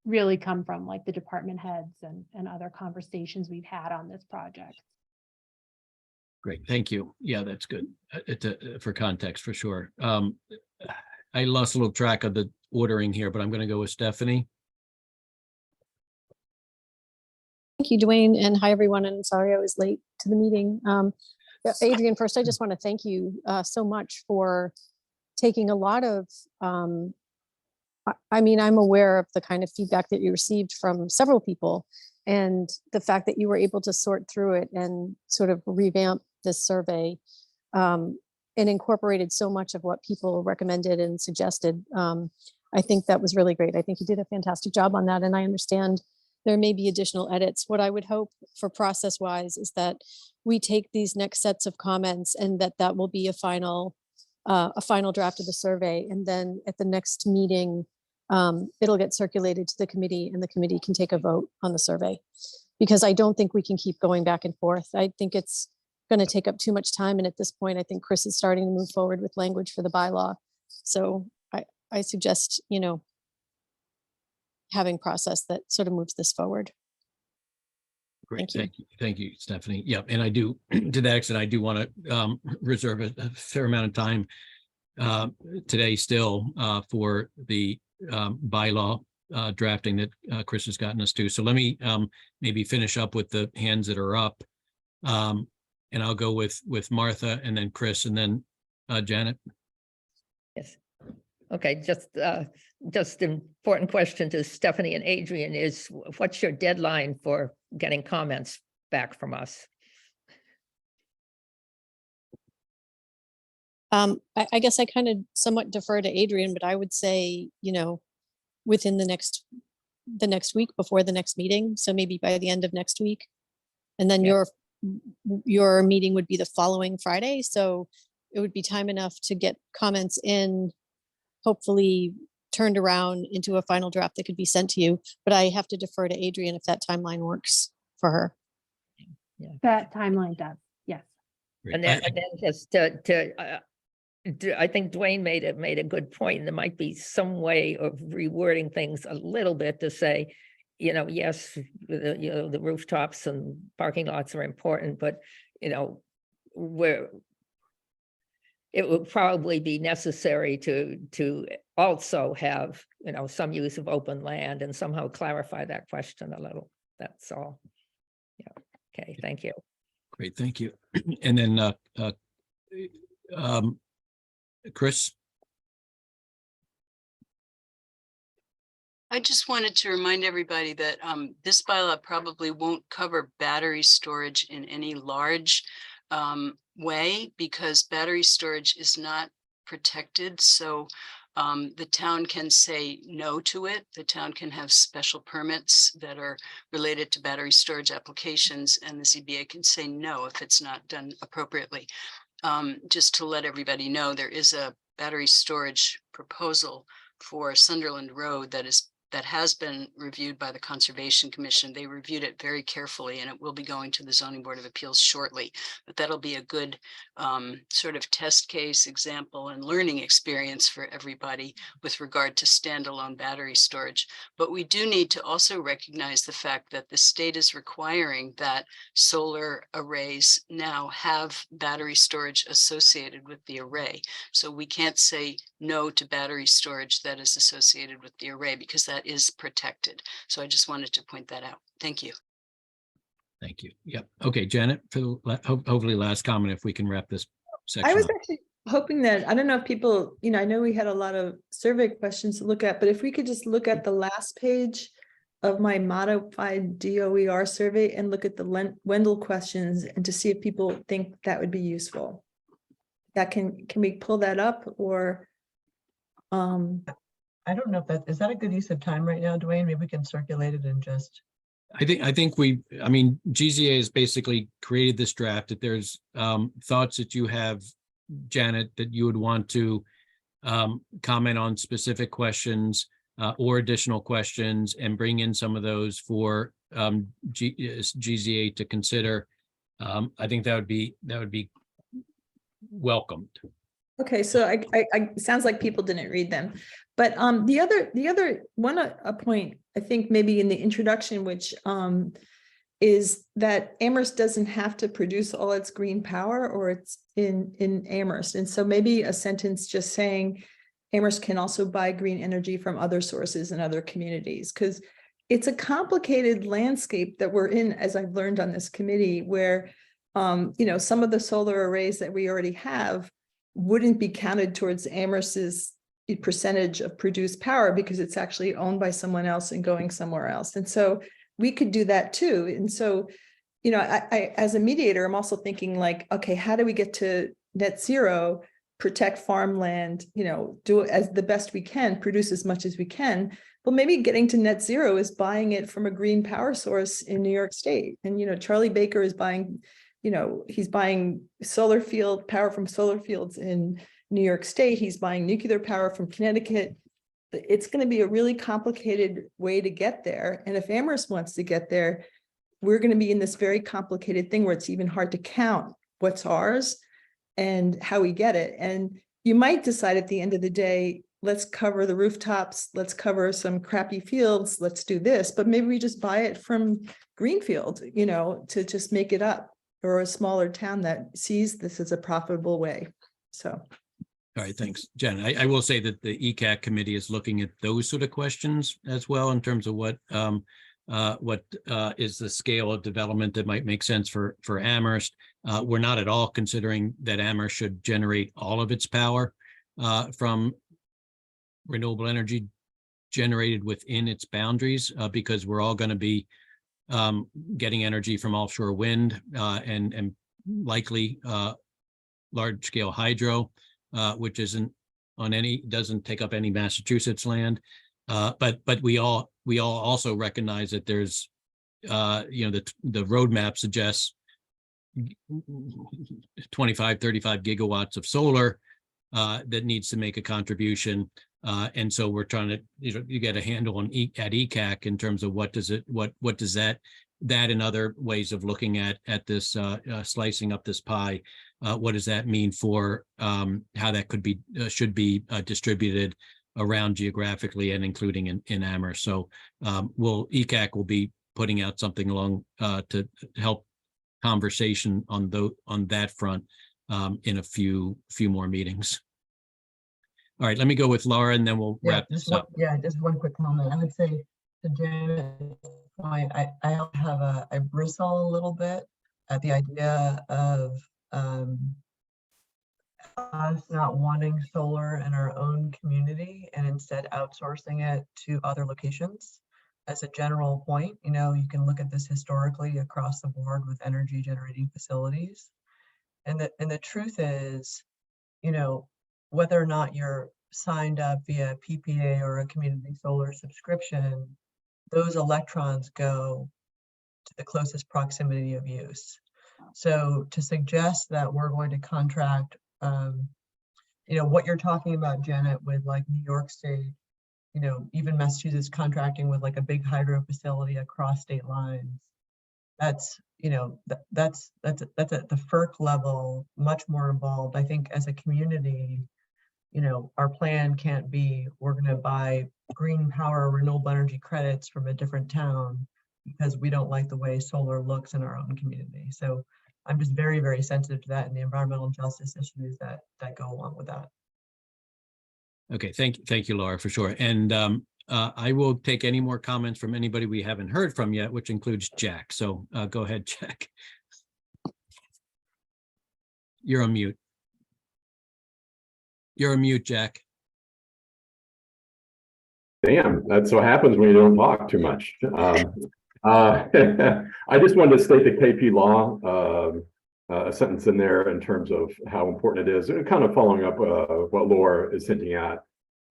really come from, like the department heads and other conversations we've had on this project. Great, thank you. Yeah, that's good. For context, for sure. I lost a little track of the ordering here, but I'm going to go with Stephanie. Thank you, Dwayne, and hi, everyone. And sorry I was late to the meeting. Adrian, first, I just want to thank you so much for taking a lot of, I mean, I'm aware of the kind of feedback that you received from several people and the fact that you were able to sort through it and sort of revamp this survey and incorporated so much of what people recommended and suggested. I think that was really great. I think you did a fantastic job on that. And I understand there may be additional edits. What I would hope for process-wise is that we take these next sets of comments and that will be a final draft of the survey. And then at the next meeting, it'll get circulated to the committee and the committee can take a vote on the survey. Because I don't think we can keep going back and forth. I think it's going to take up too much time. And at this point, I think Chris is starting to move forward with language for the bylaw. So I suggest, having process that sort of moves this forward. Great, thank you, Stephanie. Yeah, and I do, to that extent, I do want to reserve a fair amount of time today still for the bylaw drafting that Chris has gotten us to. So let me maybe finish up with the hands that are up, and I'll go with Martha and then Chris and then Janet. Yes. Okay, just important question to Stephanie and Adrian is, what's your deadline for getting comments back from us? I guess I kind of somewhat defer to Adrian, but I would say, within the next week before the next meeting. So maybe by the end of next week. And then Yeah. your meeting would be the following Friday. So it would be time enough to get comments in, hopefully turned around into a final draft that could be sent to you. But I have to defer to Adrian if that timeline works for her. That timeline does, yes. Great. And then just I think Dwayne made a good point. There might be some way of rewording things a little bit to say, yes, the rooftops and parking lots are important, but it would probably be necessary to also have some use of open land and somehow clarify that question a little. That's all. Yeah. Okay. Thank you. Great, thank you. And then Chris. I just wanted to remind everybody that this bylaw probably won't cover battery storage in any large way, because battery storage is not protected. So the town can say no to it. The town can have special permits that are related to battery storage applications, and the ZBA can say no if it's not done appropriately. Just to let everybody know, there is a battery storage proposal for Sunderland Road that has been reviewed by the Conservation Commission. They reviewed it very carefully, and it will be going to the Zoning Board of Appeals shortly. But that'll be a good sort of test case example and learning experience for everybody with regard to standalone battery storage. But we do need to also recognize the fact that the state is requiring that solar arrays now have battery storage associated with the array. So we can't say no to battery storage that is associated with the array, because that is protected. So I just wanted to point that out. Thank you. Thank you. Yep. Okay, Janet, for the hopefully last comment, if we can wrap this section I was up. actually hoping that, I don't know if people, I know we had a lot of survey questions to look at, but if we could just look at the last page of my modified DOER survey and look at the Wendell questions and to see if people think that would be useful. That can we pull that up or? I don't know if is that a good use of time right now, Dwayne? Maybe we can circulate it and just. I think GZA has basically created this draft. If there's thoughts that you have, Janet, that you would want to comment on specific questions or additional questions and bring in some of those for GZA to consider, I think that would be welcomed. Okay, so I sounds like people didn't read them, but the other one a point I think maybe in the introduction, which is that Amherst doesn't have to produce all its green power, or it's in Amherst, and so maybe a sentence just saying Amherst can also buy green energy from other sources in other communities, because it's a complicated landscape that we're in, as I've learned on this committee, where some of the solar arrays that we already have wouldn't be counted towards Amherst's percentage of produced power because it's actually owned by someone else and going somewhere else. And so we could do that too. And so, I as a mediator, I'm also thinking like, okay, how do we get to net zero, protect farmland, do it as the best we can, produce as much as we can. Well, maybe getting to net zero is buying it from a green power source in New York State. And, Charlie Baker is buying, he's buying power from solar fields in New York State. He's buying nuclear power from Connecticut. It's going to be a really complicated way to get there. And if Amherst wants to get there, we're going to be in this very complicated thing where it's even hard to count what's ours and how we get it. And you might decide at the end of the day, let's cover the rooftops, let's cover some crappy fields, let's do this, but maybe we just buy it from Greenfield, to just make it up, or a smaller town that sees this as a profitable way. So. All right, thanks, Jen. I will say that the ECAC committee is looking at those sort of questions as well in terms of what is the scale of development that might make sense for Amherst. We're not at all considering that Amherst should generate all of its power from renewable energy generated within its boundaries, because we're all going to be getting energy from offshore wind and likely large scale hydro, which doesn't take up any Massachusetts land. But we all also recognize that there's the roadmap suggests 25, 35 gigawatts of solar that needs to make a contribution. And so we're trying to, you get a handle on at ECAC in terms of what does that and other ways of looking at this slicing up this pie. What does that mean for how that should be distributed around geographically and including in Amherst? So ECAC will be putting out something along to help conversation on that front in a few more meetings. All right, let me go with Laura and then we'll wrap this up. Just one quick moment. I would say to Janet's point, I bristle a little bit at the idea of us not wanting solar in our own community and instead outsourcing it to other locations. As a general point, you can look at this historically across the board with energy generating facilities. And the truth is, whether or not you're signed up via PPA or a community solar subscription, those electrons go to the closest proximity of use. So to suggest that we're going to contract, what you're talking about, Janet, with like New York State, even Massachusetts contracting with like a big hydro facility across state lines, that's at the FERC level, much more involved. I think as a community, our plan can't be, we're going to buy green power, renewable energy credits from a different town because we don't like the way solar looks in our own community. So I'm just very, very sensitive to that and the environmental justice issues that go along with that. Okay, thank you, Laura, for sure. And I will take any more comments from anybody we haven't heard from yet, which includes Jack. So go ahead, Jack. You're on mute. You're a mute, Jack. Damn, that's what happens when you don't talk too much. I just wanted to state the KP Law, a sentence in there in terms of how important it is, and kind of following up what Laura is hinting at.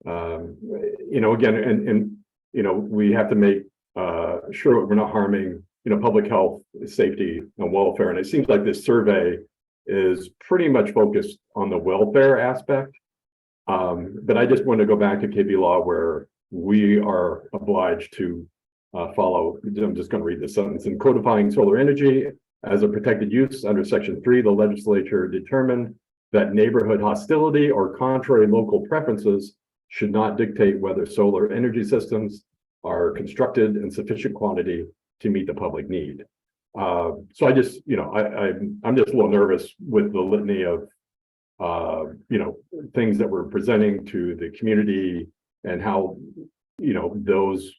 Again, and we have to make sure that we're not harming, public health, safety, and welfare. And it seems like this survey is pretty much focused on the welfare aspect. But I just want to go back to KP Law where we are obliged to follow. I'm just going to read this sentence. In codifying solar energy as a protected use under Section 3, the legislature determined that neighborhood hostility or contrary local preferences should not dictate whether solar energy systems are constructed in sufficient quantity to meet the public need. So I just, I'm just a little nervous with the litany of, things that we're presenting to the community and how, those,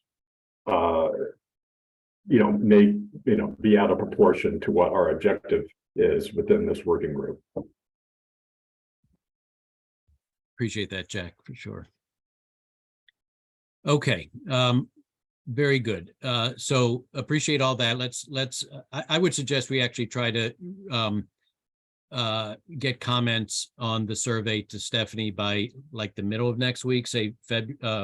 may, be out of proportion to what our objective is within this working group. Appreciate that, Jack, for sure. Okay, very good. So appreciate all that. I would suggest we actually try to get comments on the survey to Stephanie by like the middle of next week, say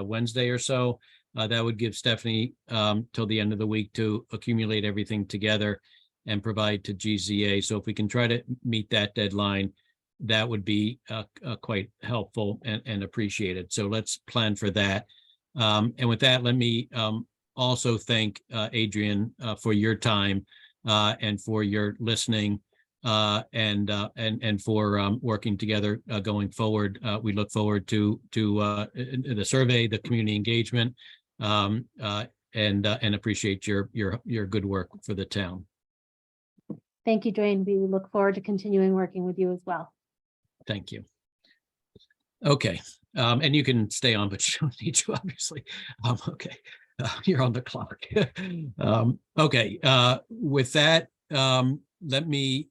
Wednesday or so. That would give Stephanie till the end of the week to accumulate everything together and provide to GZA. So if we can try to meet that deadline, that would be quite helpful and appreciated. So let's plan for that. And with that, let me also thank Adrian for your time and for your listening and for working together going forward. We look forward to the survey, the community engagement, and appreciate your good work for the town. Thank you, Dwayne. We look forward to continuing working with you as well. Thank you. Okay, and you can stay on, but you don't need to, obviously. Okay, you're on the clock. Okay, with that, let me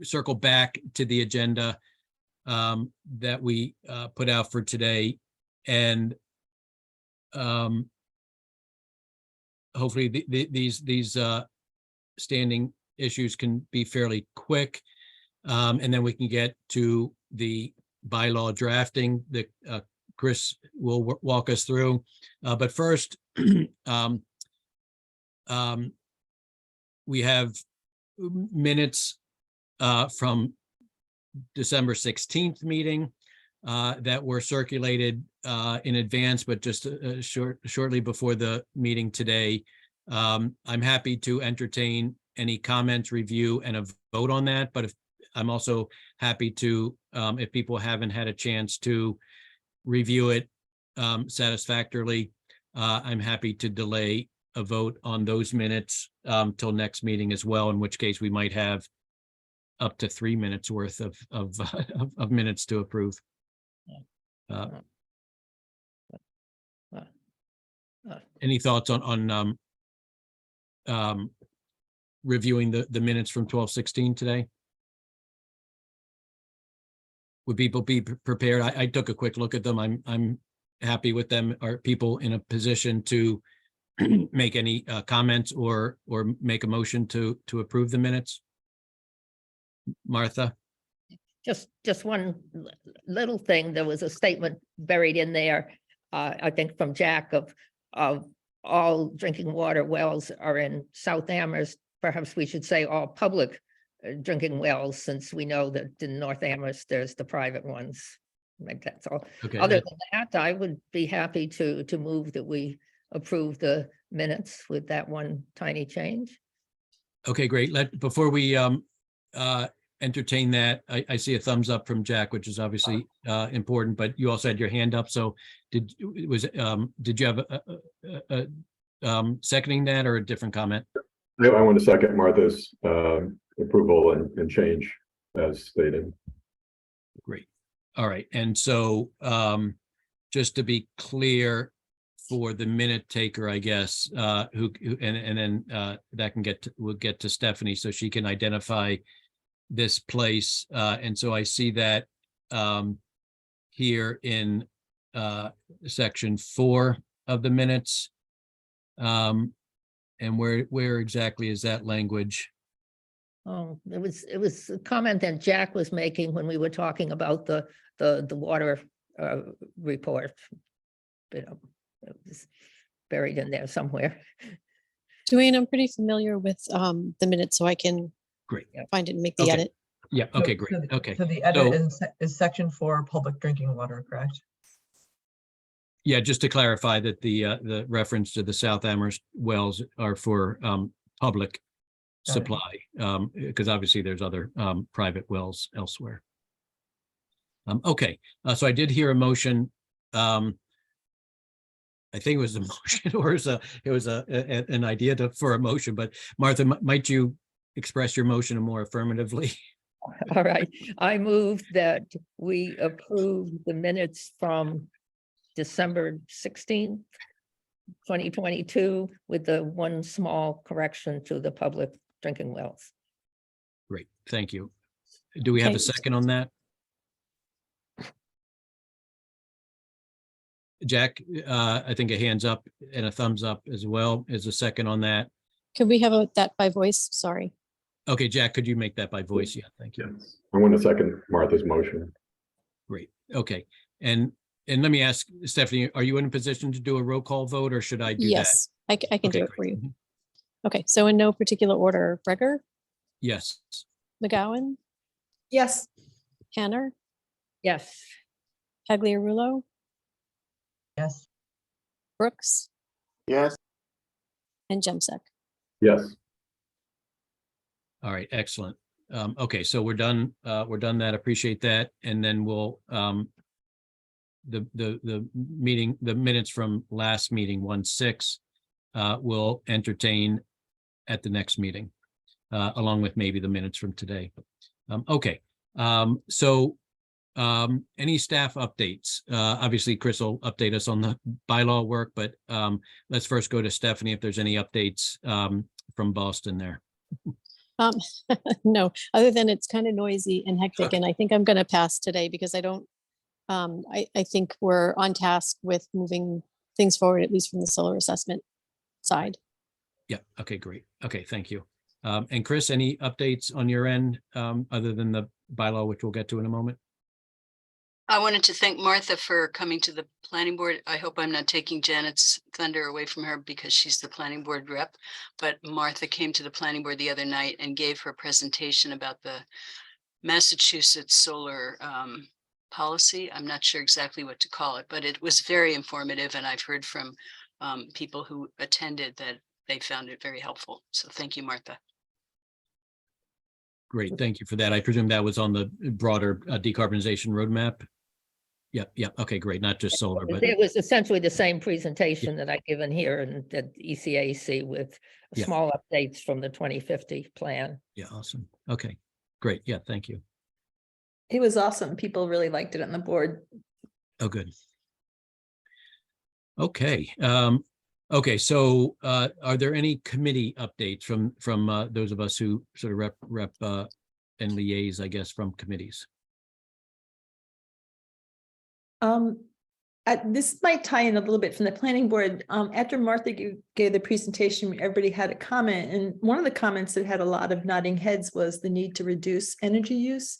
circle back to the agenda that we put out for today, and hopefully these standing issues can be fairly quick, and then we can get to the bylaw drafting that Chris will walk us through. But first, we have minutes from December 16th meeting that were circulated in advance, but just shortly before the meeting today. I'm happy to entertain any comments, review, and a vote on that. But I'm also happy to, if people haven't had a chance to review it satisfactorily, I'm happy to delay a vote on those minutes till next meeting as well, in which case we might have up to 3 minutes worth of minutes to approve. Any thoughts on reviewing the minutes from 12/16 today? Would people be prepared? I took a quick look at them. I'm happy with them. Are people in a position to make any comments or make a motion to approve the minutes? Martha? Just one little thing. There was a statement buried in there, I think from Jack, of all drinking water wells are in South Amherst. Perhaps we should say all public drinking wells, since we know that in North Amherst there's the private ones. Like that's all. Okay. Other than that, I would be happy to move that we approve the minutes with that one tiny change. Okay, great. Before we entertain that, I see a thumbs up from Jack, which is obviously important, but you also had your hand up. So did you have a seconding that or a different comment? I want to second Martha's approval and change as stated. Great. All right. And so just to be clear for the minute taker, I guess, who and then that will get to Stephanie so she can identify this place. And so I see that here in section 4 of the minutes. And where exactly is that language? Oh, it was a comment that Jack was making when we were talking about the water report. You know, it was buried in there somewhere. Dwayne, I'm pretty familiar with the minutes, so I can Great. find it and make the Okay. edit. Yeah, So- okay, great. so- Okay. So the edit So- is section 4, public drinking water, correct? Yeah, just to clarify that the reference to the South Amherst wells are for public Got it. supply, because obviously there's other private wells elsewhere. Okay, so I did hear a motion. I think it was a motion or it was an idea for a motion, but Martha, might you express your motion more affirmatively? All right, I move that we approve the minutes from December 16th, 2022, with the one small correction to the public drinking wells. Great, thank you. Do we have a Okay. second on that? Jack, I think a hands up and a thumbs up as well is a second on that. Could we have that by voice? Sorry. Okay, Jack, could you make that by voice? Yeah, thank you. Yes. I want to second Martha's motion. Great, okay. And let me ask Stephanie, are you in a position to do a roll call vote or should I do that? Yes, I can Okay, do it for great. you. Mhm. Okay, so in no particular order, Breger, Yes, McGowan, Yes, Canner, Yes, Pagliarulo, Yes, Brooks, Yes, and Jemsek. Yes, all right, excellent. Okay, so we're done that, appreciate that. And then we'll, the meeting, the minutes from last meeting, 1/6, we'll entertain at the next meeting, along with maybe the minutes from today. Okay, so any staff updates? Obviously, Chris will update us on the bylaw work, but let's first go to Stephanie if there's any updates from Boston there. No, other than it's kind of noisy and hectic, Okay. and I think I'm going to pass today because I don't, I think we're on task with moving things forward, at least from the solar assessment side. Yeah, okay, great. Okay, thank you. And Chris, any updates on your end, other than the bylaw, which we'll get to in a moment? I wanted to thank Martha for coming to the planning board. I hope I'm not taking Janet's thunder away from her because she's the planning board rep. But Martha came to the planning board the other night and gave her presentation about the Massachusetts solar policy. I'm not sure exactly what to call it, but it was very informative. And I've heard from people who attended that they found it very helpful. So thank you, Martha. Great, thank you for that. I presume that was on the broader decarbonization roadmap? Yep, okay, great, not just solar, but it was essentially the same presentation that I given here and at ECAC with Yeah. small updates from the 2050 plan. yeah, awesome. Okay, great, yeah, thank you. it was awesome. People really liked it on the board. Oh, good. Okay, okay, so are there any committee updates from those of us who sort of rep and liaise, I guess, from committees? This might tie in a little bit from the planning board. After Martha gave the presentation, everybody had a comment, and one of the comments that had a lot of nodding heads was the need to reduce energy use.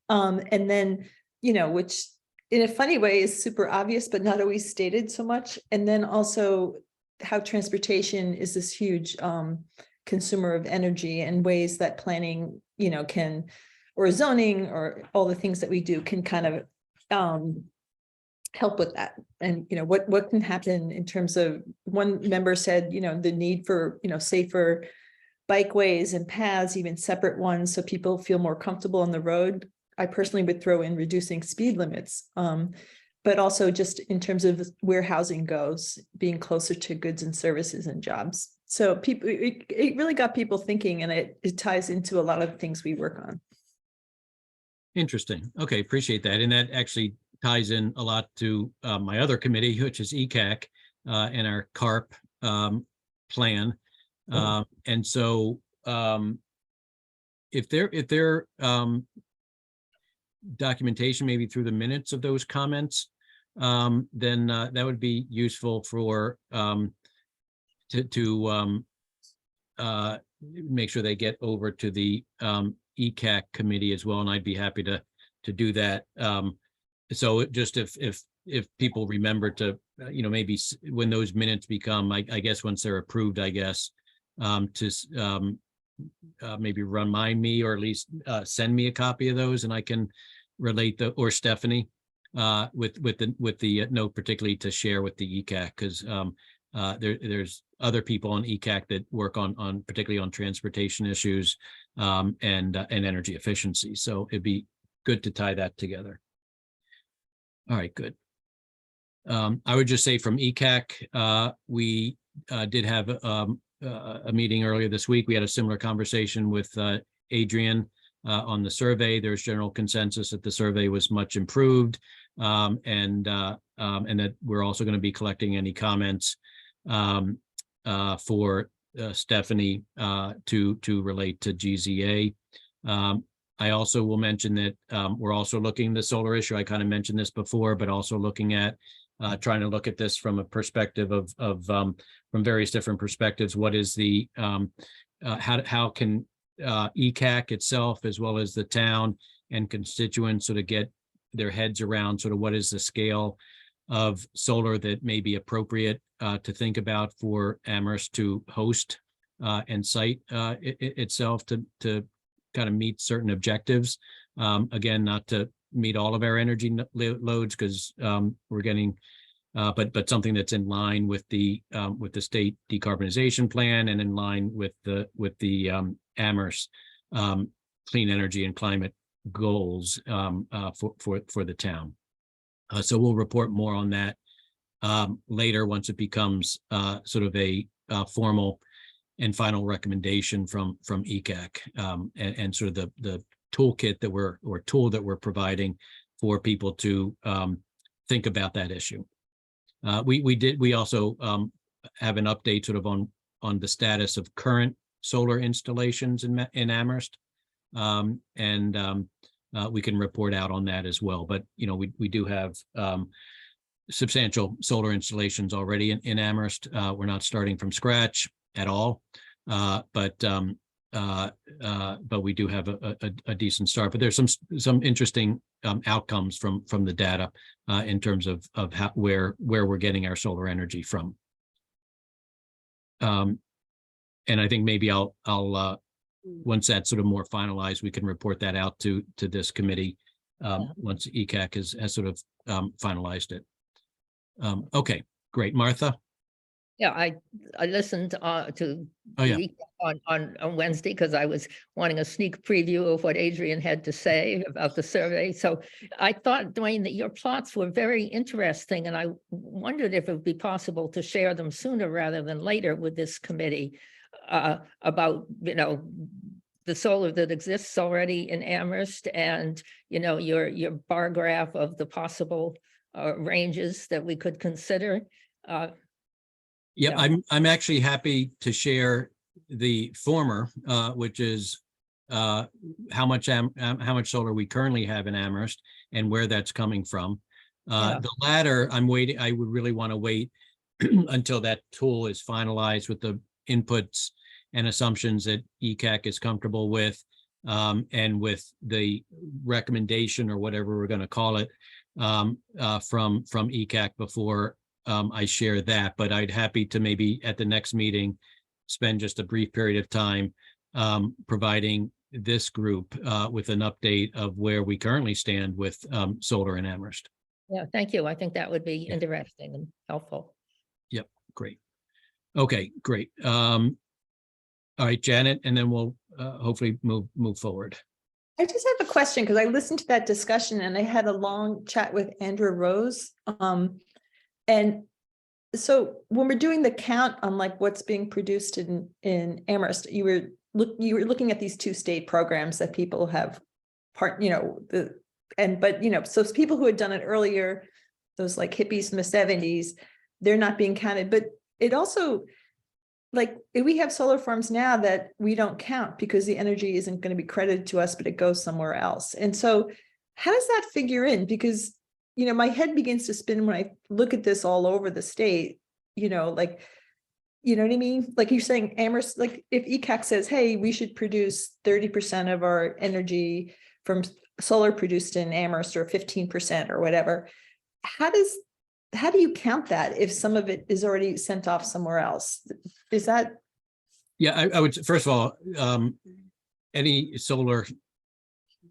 And then, which in a funny way is super obvious, but not always stated so much. And then also how transportation is this huge consumer of energy, and ways that planning, can, or zoning, or all the things that we do can kind of help with that. And what can happen in terms of, one member said, the need for safer bikeways and paths, even separate ones, so people feel more comfortable on the road. I personally would throw in reducing speed limits, but also just in terms of where housing goes, being closer to goods and services and jobs. So people, it really got people thinking, and it ties into a lot of things we work on. Interesting. Okay, appreciate that. And that actually ties in a lot to my other committee, which is ECAC, and our CARP plan. And so if there documentation, maybe through the minutes of those comments, then that would be useful for to make sure they get over to the ECAC committee as well, and I'd be happy to do that. So just if people remember to, maybe when those minutes become, I guess once they're approved, I guess, to maybe remind me, or at least send me a copy of those, and I can relate or Stephanie with the note, particularly to share with the ECAC, because there's other people on ECAC that work on particularly on transportation issues and energy efficiency. So it'd be good to tie that together. All right, good. I would just say from ECAC, we did have a meeting earlier this week. We had a similar conversation with Adrian on the survey. There's general consensus that the survey was much improved, and that we're also going to be collecting any comments for Stephanie to relate to GZA. I also will mention that we're also looking at the solar issue. I kind of mentioned this before, but also looking at trying to look at this from a perspective of from various different perspectives. What is the how can ECAC itself, as well as the town and constituents, sort of get their heads around sort of what is the scale of solar that may be appropriate to think about for Amherst to host and site itself to kind of meet certain objectives. Again, not to meet all of our energy loads, because we're getting, but something that's in line with the state decarbonization plan, and in line with the Amherst clean energy and climate goals for the town. So we'll report more on that later, once it becomes sort of a formal and final recommendation from ECAC, and sort of the toolkit that tool that we're providing for people to think about that issue. We also have an update sort of on the status of current solar installations in Amherst, and we can report out on that as well. But we do have substantial solar installations already in Amherst. We're not starting from scratch at all, but we do have a decent start. But there's some interesting outcomes from the data in terms of where we're getting our solar energy from. And I think maybe I'll once that's sort of more finalized, we can report that out to this committee once ECAC has sort of finalized it. Okay, great. Martha? Yeah, I listened to Oh, yeah. the on Wednesday, because I was wanting a sneak preview of what Adrian had to say about the survey. So I thought, Dwayne, that your plots were very interesting, and I wondered if it would be possible to share them sooner rather than later with this committee about the solar that exists already in Amherst, and your bar graph of the possible ranges that we could consider. Yeah, Yeah. I'm actually happy to share the former, which is how much solar we currently have in Amherst and where that's coming from. Yeah. The latter, I'm waiting. I would really want to wait until that tool is finalized with the inputs and assumptions that ECAC is comfortable with, and with the recommendation, or whatever we're going to call it, from ECAC before I share that. But I'd happy to maybe at the next meeting spend just a brief period of time providing this group with an update of where we currently stand with solar in Amherst. Yeah, thank you. I think that would be Yeah. interesting and helpful. Yep, great. Okay, great. All right, Janet, and then we'll hopefully move forward. I just have a question, because I listened to that discussion and I had a long chat with Andrew Rose. And so when we're doing the count on like what's being produced in Amherst, you were looking at these 2 state programs that people have so people who had done it earlier, those like hippies from the 70s, they're not being counted. But it also, like, we have solar farms now that we don't count because the energy isn't going to be credited to us, but it goes somewhere else. And so how does that figure in? Because, you know, my head begins to spin when I look at this all over the state, you know, like, you know what I mean? Like you're saying Amherst, like if ECAC says, hey, we should produce 30% of our energy from solar produced in Amherst, or 15% or whatever, how do you count that if some of it is already sent off somewhere else? Is that? Yeah, I would, first of all, any solar,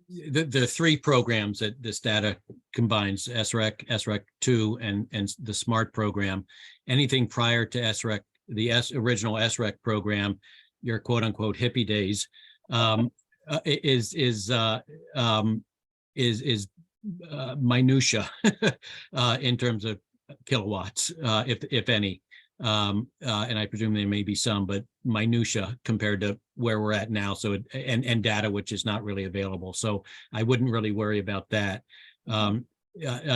the three programs that this data combines, SREC, SREC 2, and the SMART program. Anything prior to SREC, the original SREC program, your quote unquote hippie days, is minutia in terms of kilowatts, if any. And I presume there may be some, but minutia compared to where we're at now. So and data which is not really available. So I wouldn't really worry about that.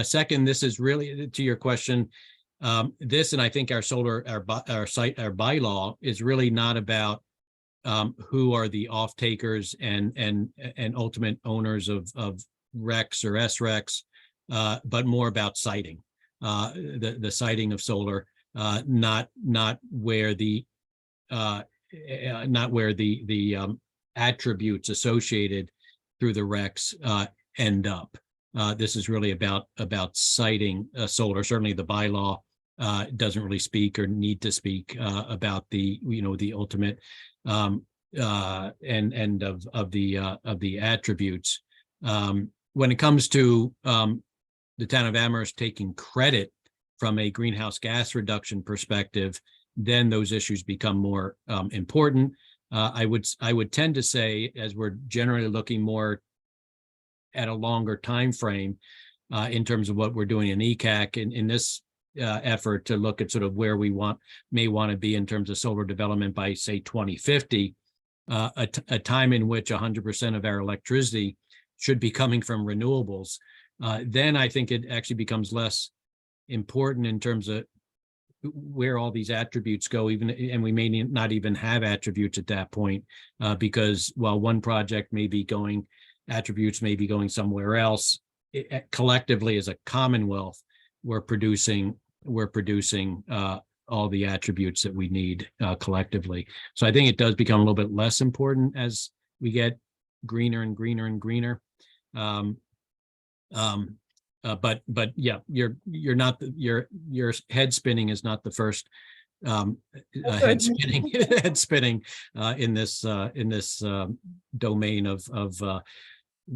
Second, this is really to your question. This, and I think our solar, our bylaw is really not about who are the off takers and ultimate owners of RECs or SRECs, but more about siting, the siting of solar. Not where the attributes associated through the RECs end up. This is really about siting solar. Certainly, the bylaw doesn't really speak or need to speak about the the ultimate end of the attributes. When it comes to the town of Amherst taking credit from a greenhouse gas reduction perspective, then those issues become more important. I would tend to say, as we're generally looking more at a longer time frame in terms of what we're doing in ECAC in this effort to look at sort of where we may want to be in terms of solar development by, say, 2050, a time in which 100% of our electricity should be coming from renewables. Then I think it actually becomes less important in terms of where all these attributes go, and we may not even have attributes at that point, because while one project may be going, attributes may be going somewhere else, collectively as a commonwealth, we're producing all the attributes that we need collectively. So I think it does become a little bit less important as we get greener and greener and greener. But yeah, you're not your head spinning is not the first head spinning in this domain of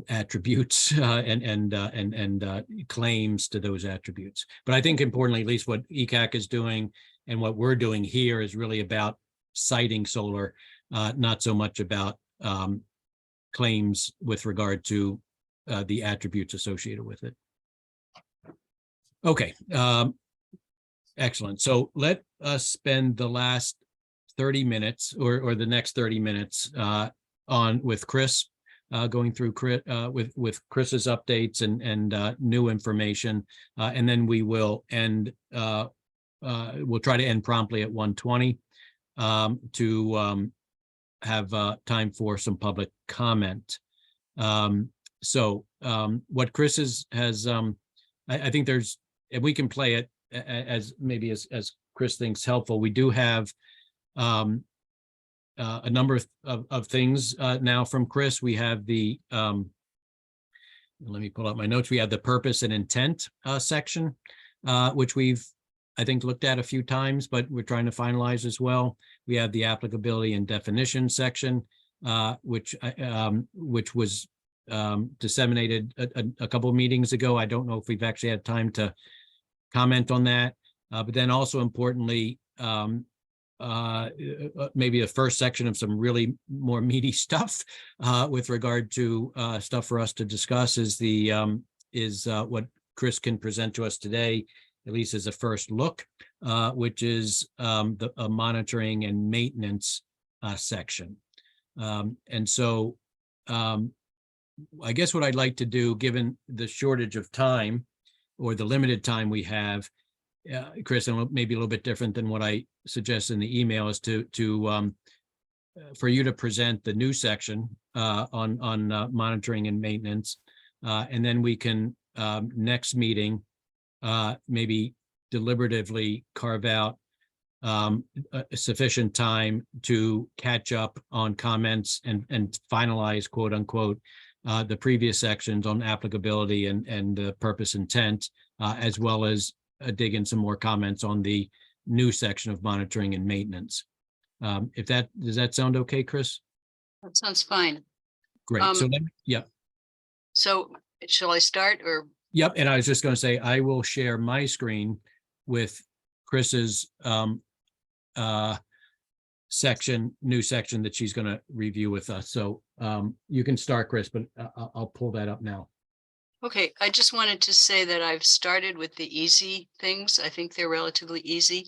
attributes and claims to those attributes. But I think importantly, at least what ECAC is doing and what we're doing here is really about siting solar, not so much about claims with regard to the attributes associated with it. Okay, excellent. So let us spend the last 30 minutes or the next 30 minutes with Chris, going through with Chris's updates and new information, and then we will end. We'll try to end promptly at 1:20 to have time for some public comment. So what Chris has I think there's, and we can play it as maybe as Chris thinks helpful. We do have a number of things now from Chris. We have the, let me pull up my notes. We have the purpose and intent section, which we've, I think, looked at a few times, but we're trying to finalize as well. We have the applicability and definition section, which was disseminated a couple of meetings ago. I don't know if we've actually had time to comment on that, but then also importantly, maybe the first section of some really more meaty stuff with regard to stuff for us to discuss is what Chris can present to us today, at least as a first look, which is the monitoring and maintenance section. And so I guess what I'd like to do, given the shortage of time or the limited time we have, Chris, and maybe a little bit different than what I suggest in the email, is for you to present the new section on monitoring and maintenance, And then we can, next meeting, maybe deliberatively carve out a sufficient time to catch up on comments and finalize, quote unquote, the previous sections on applicability and purpose intent, as well as dig in some more comments on the new section of monitoring and maintenance. Does that sound okay, Chris? That sounds fine. Great. So yeah. So shall I start or? Yep. And I was just going to say, I will share my screen with Chris's new section that she's going to review with us. So you can start, Chris, but I'll pull that up now. Okay, I just wanted to say that I've started with the easy things. I think they're relatively easy.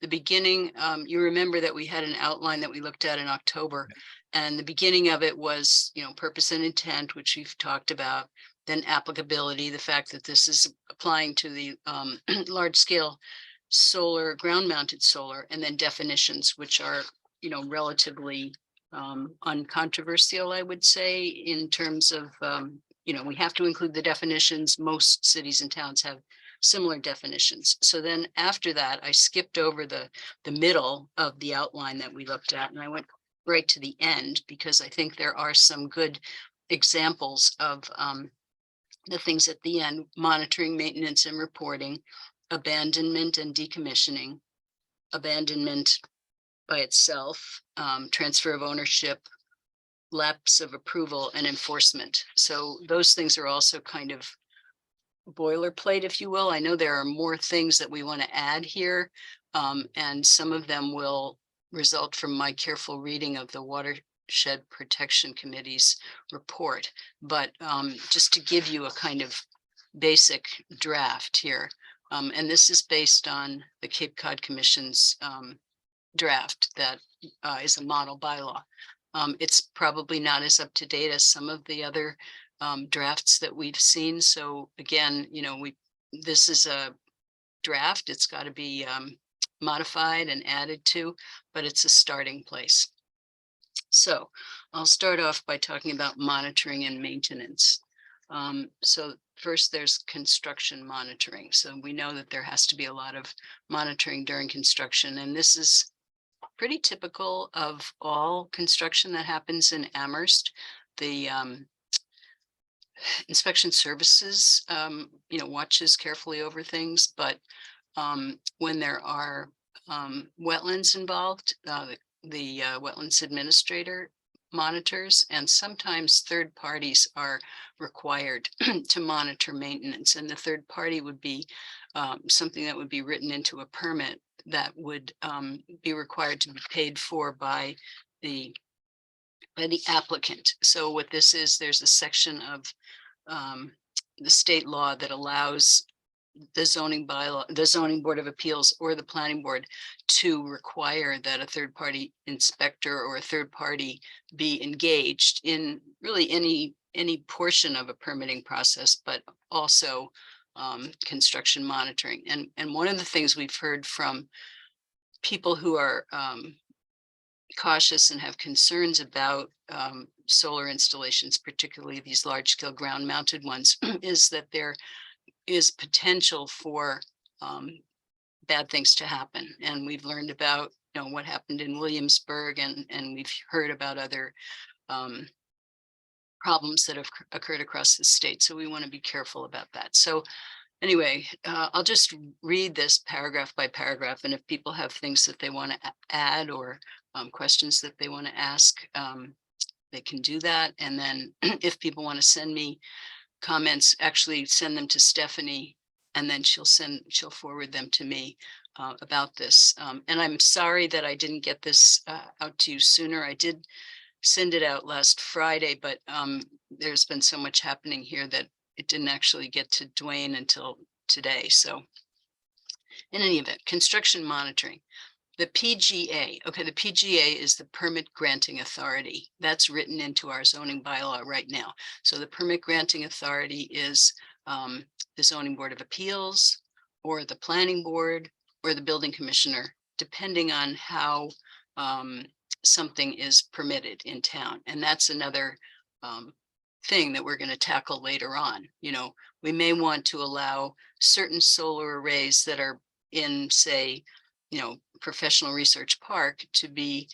The beginning, you remember that we had an outline that we looked at in October, and the beginning of it was, purpose and intent, which we've talked about. Then applicability, the fact that this is applying to the large scale solar, ground mounted solar, and then definitions, which are, relatively uncontroversial, I would say, in terms of, we have to include the definitions. Most cities and towns have similar definitions. So then after that, I skipped over the middle of the outline that we looked at, and I went right to the end, because I think there are some good examples of the things at the end: monitoring, maintenance, and reporting, abandonment and decommissioning, abandonment by itself, transfer of ownership, lapse of approval, and enforcement. So those things are also kind of boilerplate, if you will. I know there are more things that we want to add here, and some of them will result from my careful reading of the Watershed Protection Committee's report. But just to give you a kind of basic draft here, and this is based on the Cape Cod Commission's draft that is a model bylaw. It's probably not as up to date as some of the other drafts that we've seen. So again, this is a draft. It's got to be modified and added to, but it's a starting place. So I'll start off by talking about monitoring and maintenance. So first, there's construction monitoring. So we know that there has to be a lot of monitoring during construction, and this is pretty typical of all construction that happens in Amherst. The inspection services, watches carefully over things, but when there are wetlands involved, the wetlands administrator monitors, and sometimes third parties are required to monitor maintenance, and the third party would be something that would be written into a permit that would be required to be paid for by the applicant. So what this is, there's a section of the state law that allows the zoning bylaw, the zoning board of appeals, or the planning board to require that a third party inspector or a third party be engaged in really any portion of a permitting process, but also construction monitoring. And one of the things we've heard from people who are cautious and have concerns about solar installations, particularly these large scale ground mounted ones, is that there is potential for bad things to happen. And we've learned about what happened in Williamsburg, and we've heard about other problems that have occurred across the state. So we want to be careful about that. So anyway, I'll just read this paragraph by paragraph, and if people have things that they want to add or questions that they want to ask, they can do that. And then if people want to send me comments, actually send them to Stephanie, and then she'll forward them to me about this. And I'm sorry that I didn't get this out to you sooner. I did send it out last Friday, but there's been so much happening here that it didn't actually get to Dwayne until today. So in any event, construction monitoring. The PGA, okay, the PGA is the Permit Granting Authority. That's written into our zoning bylaw right now. So the Permit Granting Authority is the Zoning Board of Appeals, or the Planning Board, or the Building Commissioner, depending on how something is permitted in town. And that's another thing that we're going to tackle later on. You know, we may want to allow certain solar arrays that are in, say, you know, professional research park to be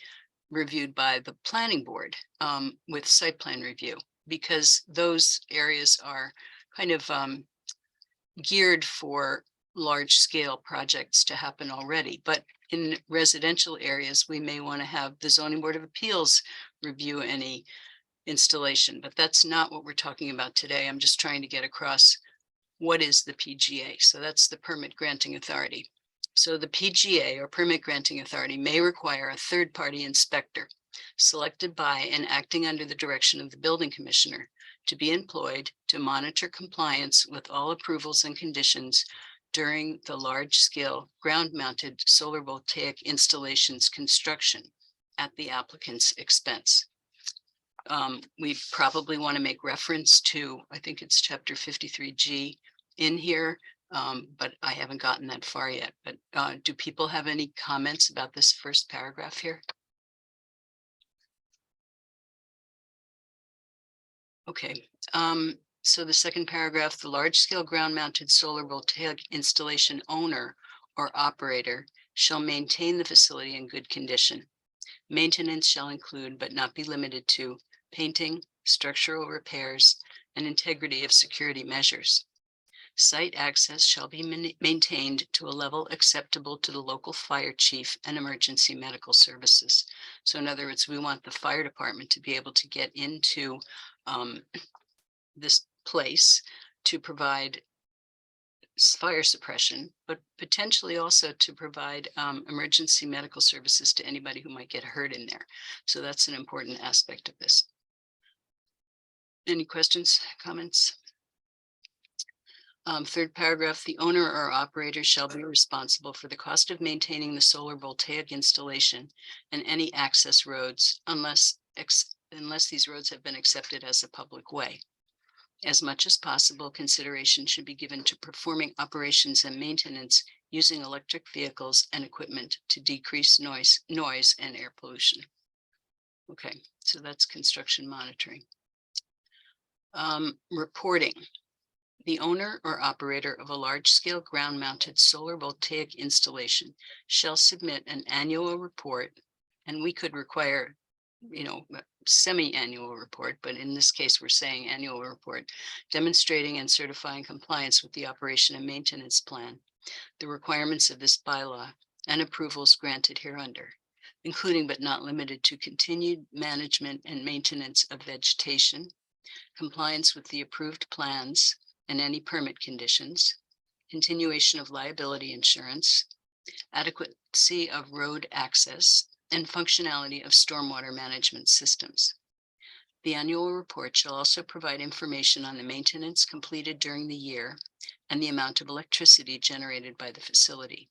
reviewed by the planning board with site plan review, because those areas are kind of geared for large scale projects to happen already. But in residential areas, we may want to have the zoning board of appeals review any installation, but that's not what we're talking about today. I'm just trying to get across what is the PGA. So that's the permit granting authority. So the PGA, or permit granting authority, may require a third-party inspector selected by and acting under the direction of the building commissioner to be employed to monitor compliance with all approvals and conditions during the large-scale ground-mounted solar voltaic installations construction at the applicant's expense. We probably want to make reference to, I think it's chapter 53G in here, but I haven't gotten that far yet. But do people have any comments about this first paragraph here? Okay, so the second paragraph, the large-scale ground-mounted solar voltaic installation owner or operator shall maintain the facility in good condition. Maintenance shall include, but not be limited to, painting, structural repairs, and integrity of security measures. Site access shall be maintained to a level acceptable to the local fire chief and emergency medical services. So in other words, we want the fire department to be able to get into this place to provide fire suppression, but potentially also to provide emergency medical services to anybody who might get hurt in there. So that's an important aspect of this. Any questions, comments? Third paragraph, the owner or operator shall be responsible for the cost of maintaining the solar voltaic installation and any access roads unless these roads have been accepted as a public way. As much as possible, consideration should be given to performing operations and maintenance using electric vehicles and equipment to decrease noise and air pollution. Okay, so that's construction monitoring. Reporting. The owner or operator of a large-scale ground-mounted solar voltaic installation shall submit an annual report, and we could require, you know, semi-annual report, but in this case, we're saying annual report, demonstrating and certifying compliance with the operation and maintenance plan, the requirements of this bylaw, and approvals granted hereunder, including but not limited to continued management and maintenance of vegetation, compliance with the approved plans and any permit conditions, continuation of liability insurance, adequacy of road access, and functionality of stormwater management systems. The annual report shall also provide information on the maintenance completed during the year and the amount of electricity generated by the facility.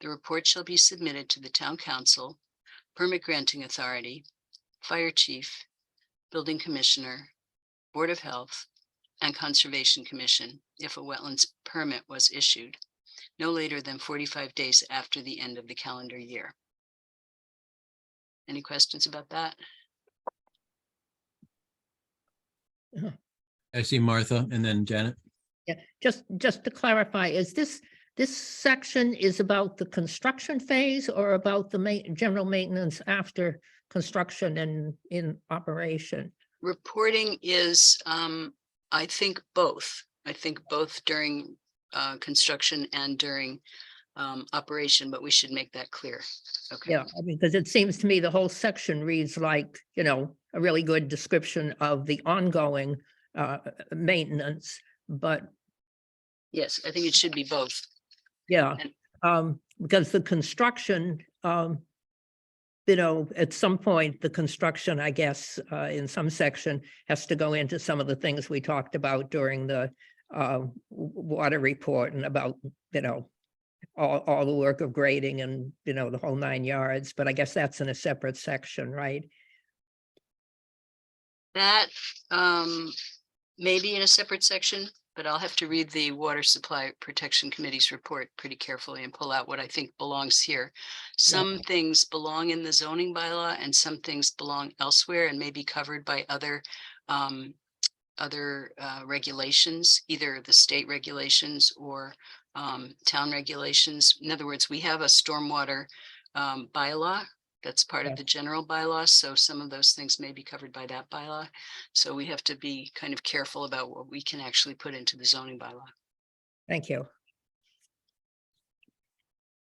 The report shall be submitted to the town council, permit granting authority, fire chief, building commissioner, board of health, and conservation commission if a wetlands permit was issued, no later than 45 days after the end of the calendar year. Any questions about that? I see Martha and then Janet. Yeah, just to clarify, is this section is about the construction phase or about the general maintenance after construction and in operation? Reporting is, I think both. I think both during construction and during operation, but we should make that clear. Okay. Yeah, I mean, because it seems to me the whole section reads like, you know, a really good description of the ongoing maintenance, but Yes, I think it should be both. yeah, because the construction, you know, at some point, the construction, I guess, in some section has to go into some of the things we talked about during the water report and about, you know, all the work of grading and, you know, the whole 9 yards, but I guess that's in a separate section, right? That may be in a separate section, but I'll have to read the Water Supply Protection Committee's report pretty carefully and pull out what I think belongs here. Some things belong in the zoning bylaw and some things belong elsewhere and may be covered by other other regulations, either the state regulations or town regulations. In other words, we have a stormwater bylaw that's part of Yes. the general bylaws. So some of those things may be covered by that bylaw. So we have to be kind of careful about what we can actually put into the zoning bylaw. Thank you.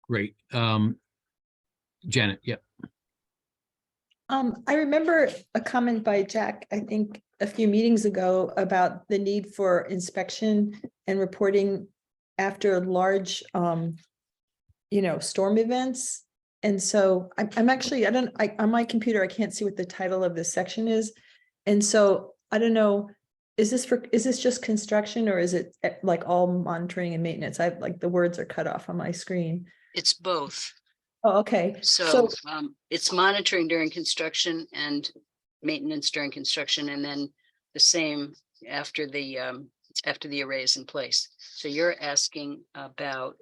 Great. Janet, yeah. I remember a comment by Jack, I think a few meetings ago, about the need for inspection and reporting after large, storm events. And so I'm actually, on my computer, I can't see what the title of this section is. And so I don't know, is this just construction, or is it like all monitoring and maintenance? The words are cut off on my screen. It's both. Oh, okay. So it's monitoring during construction and maintenance during construction, and then the same after the array is in place. So you're asking about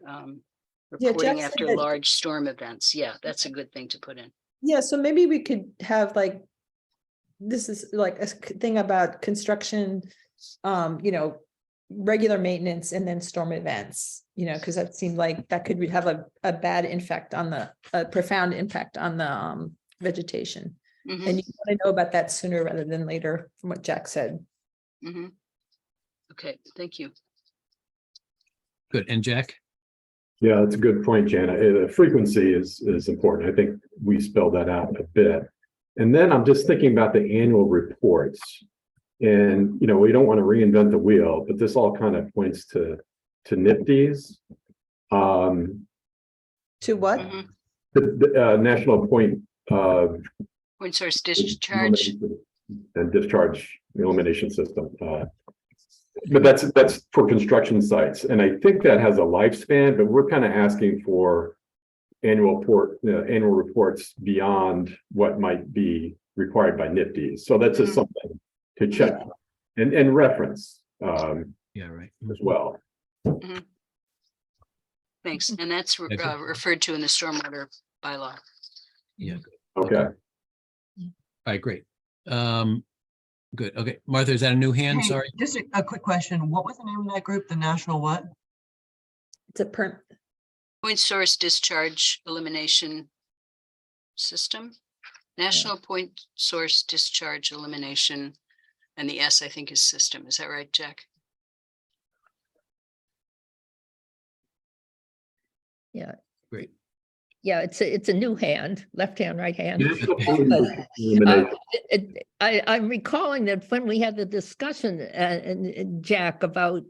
reporting Jack after said that- large storm events. Yeah, that's a good thing to put in. Yeah, so maybe we could have this is like a thing about construction, regular maintenance and then storm events, because that seemed like that could have a bad impact on a profound impact on the vegetation. Mhm, And you want to know about that sooner rather than later, from what Jack said. mhm. Okay, thank you. Good. And Jack? Yeah, that's a good point, Jana. Frequency is important. I think we spelled that out a bit. And then I'm just thinking about the annual reports. And, we don't want to reinvent the wheel, but this all kind of points to NIPD's. To what? Mhm. The National Point Point source discharge. and discharge elimination system. But that's for construction sites, and I think that has a lifespan. But we're kind of asking for annual reports beyond what might be required by NIPD's. So that's just something to check and reference Yeah, right. as well. Thanks. And that's referred to in the stormwater bylaw. Yeah. Okay. All right, great. Good. Okay. Martha, is that a new hand? Hey, Sorry. just a quick question. What was the name of that group? The National what? It's a Point source discharge elimination system. National point source discharge elimination. And the S, I think, is system. Is that right, Jack? Yeah. Great. Yeah, it's a new hand, left hand, right hand. Elimination. I'm recalling that when we had the discussion, and Jack, about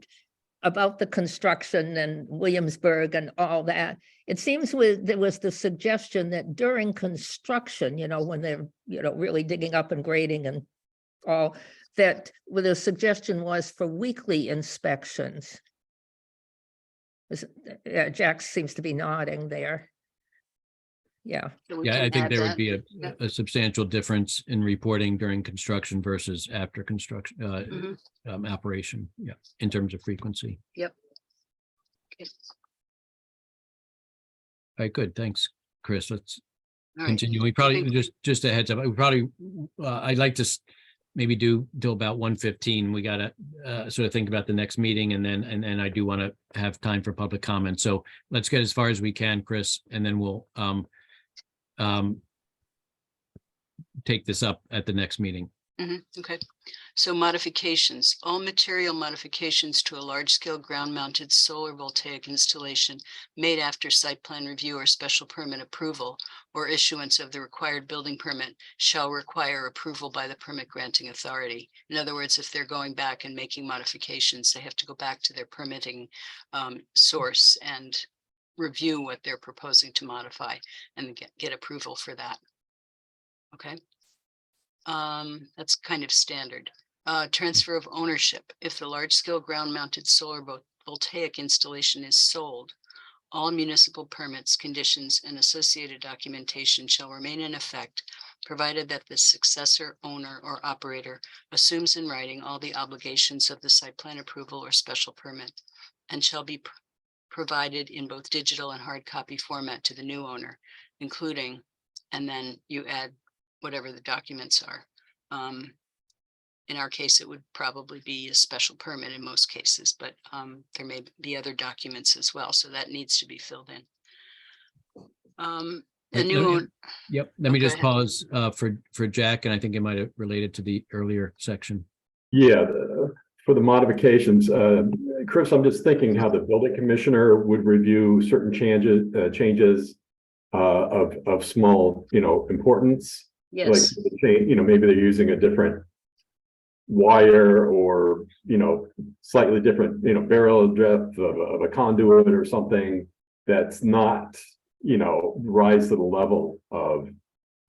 the construction and Williamsburg and all that, it seems there was the suggestion that during construction, when they're, really digging up and grading and all, that the suggestion was for weekly inspections. Jack seems to be nodding there. Yeah. So we Yeah, can I think add there would that. be Yep. a substantial difference in reporting during construction versus after construction Mhm. operation. Yeah, in terms of frequency. Yep. Okay. All right, good. Thanks, Chris. Let's All right. continue. We probably think- just a heads up. We probably I'd like to maybe do till about 1:15. We gotta sort of think about the next meeting, and then I do want to have time for public comment. So let's get as far as we can, Chris, and then we'll take this up at the next meeting. Okay, so modifications, all material modifications to a large-scale ground-mounted solar voltaic installation made after site plan review or special permit approval or issuance of the required building permit shall require approval by the permit granting authority. In other words, if they're going back and making modifications, they have to go back to their permitting source and review what they're proposing to modify and get approval for that. Okay. That's kind of standard. Transfer of ownership. If the large-scale ground-mounted solar voltaic installation is sold, all municipal permits, conditions, and associated documentation shall remain in effect, provided that the successor owner or operator assumes in writing all the obligations of the site plan approval or special permit, and shall be provided in both digital and hard copy format to the new owner, including, and then you add whatever the documents are. in our case, it would probably be a special permit in most cases, but there may be other documents as well, so that needs to be filled in. A Let new me- own, Yep, let me Go just ahead. pause for Jack, and I think it might have related to the earlier section. Yeah, for the modifications, Chris, I'm just thinking how the building commissioner would review certain changes of small, importance. Like, yes, maybe they're using a different wire or, slightly different, barrel depth of a conduit or something that's not, rise to the level of,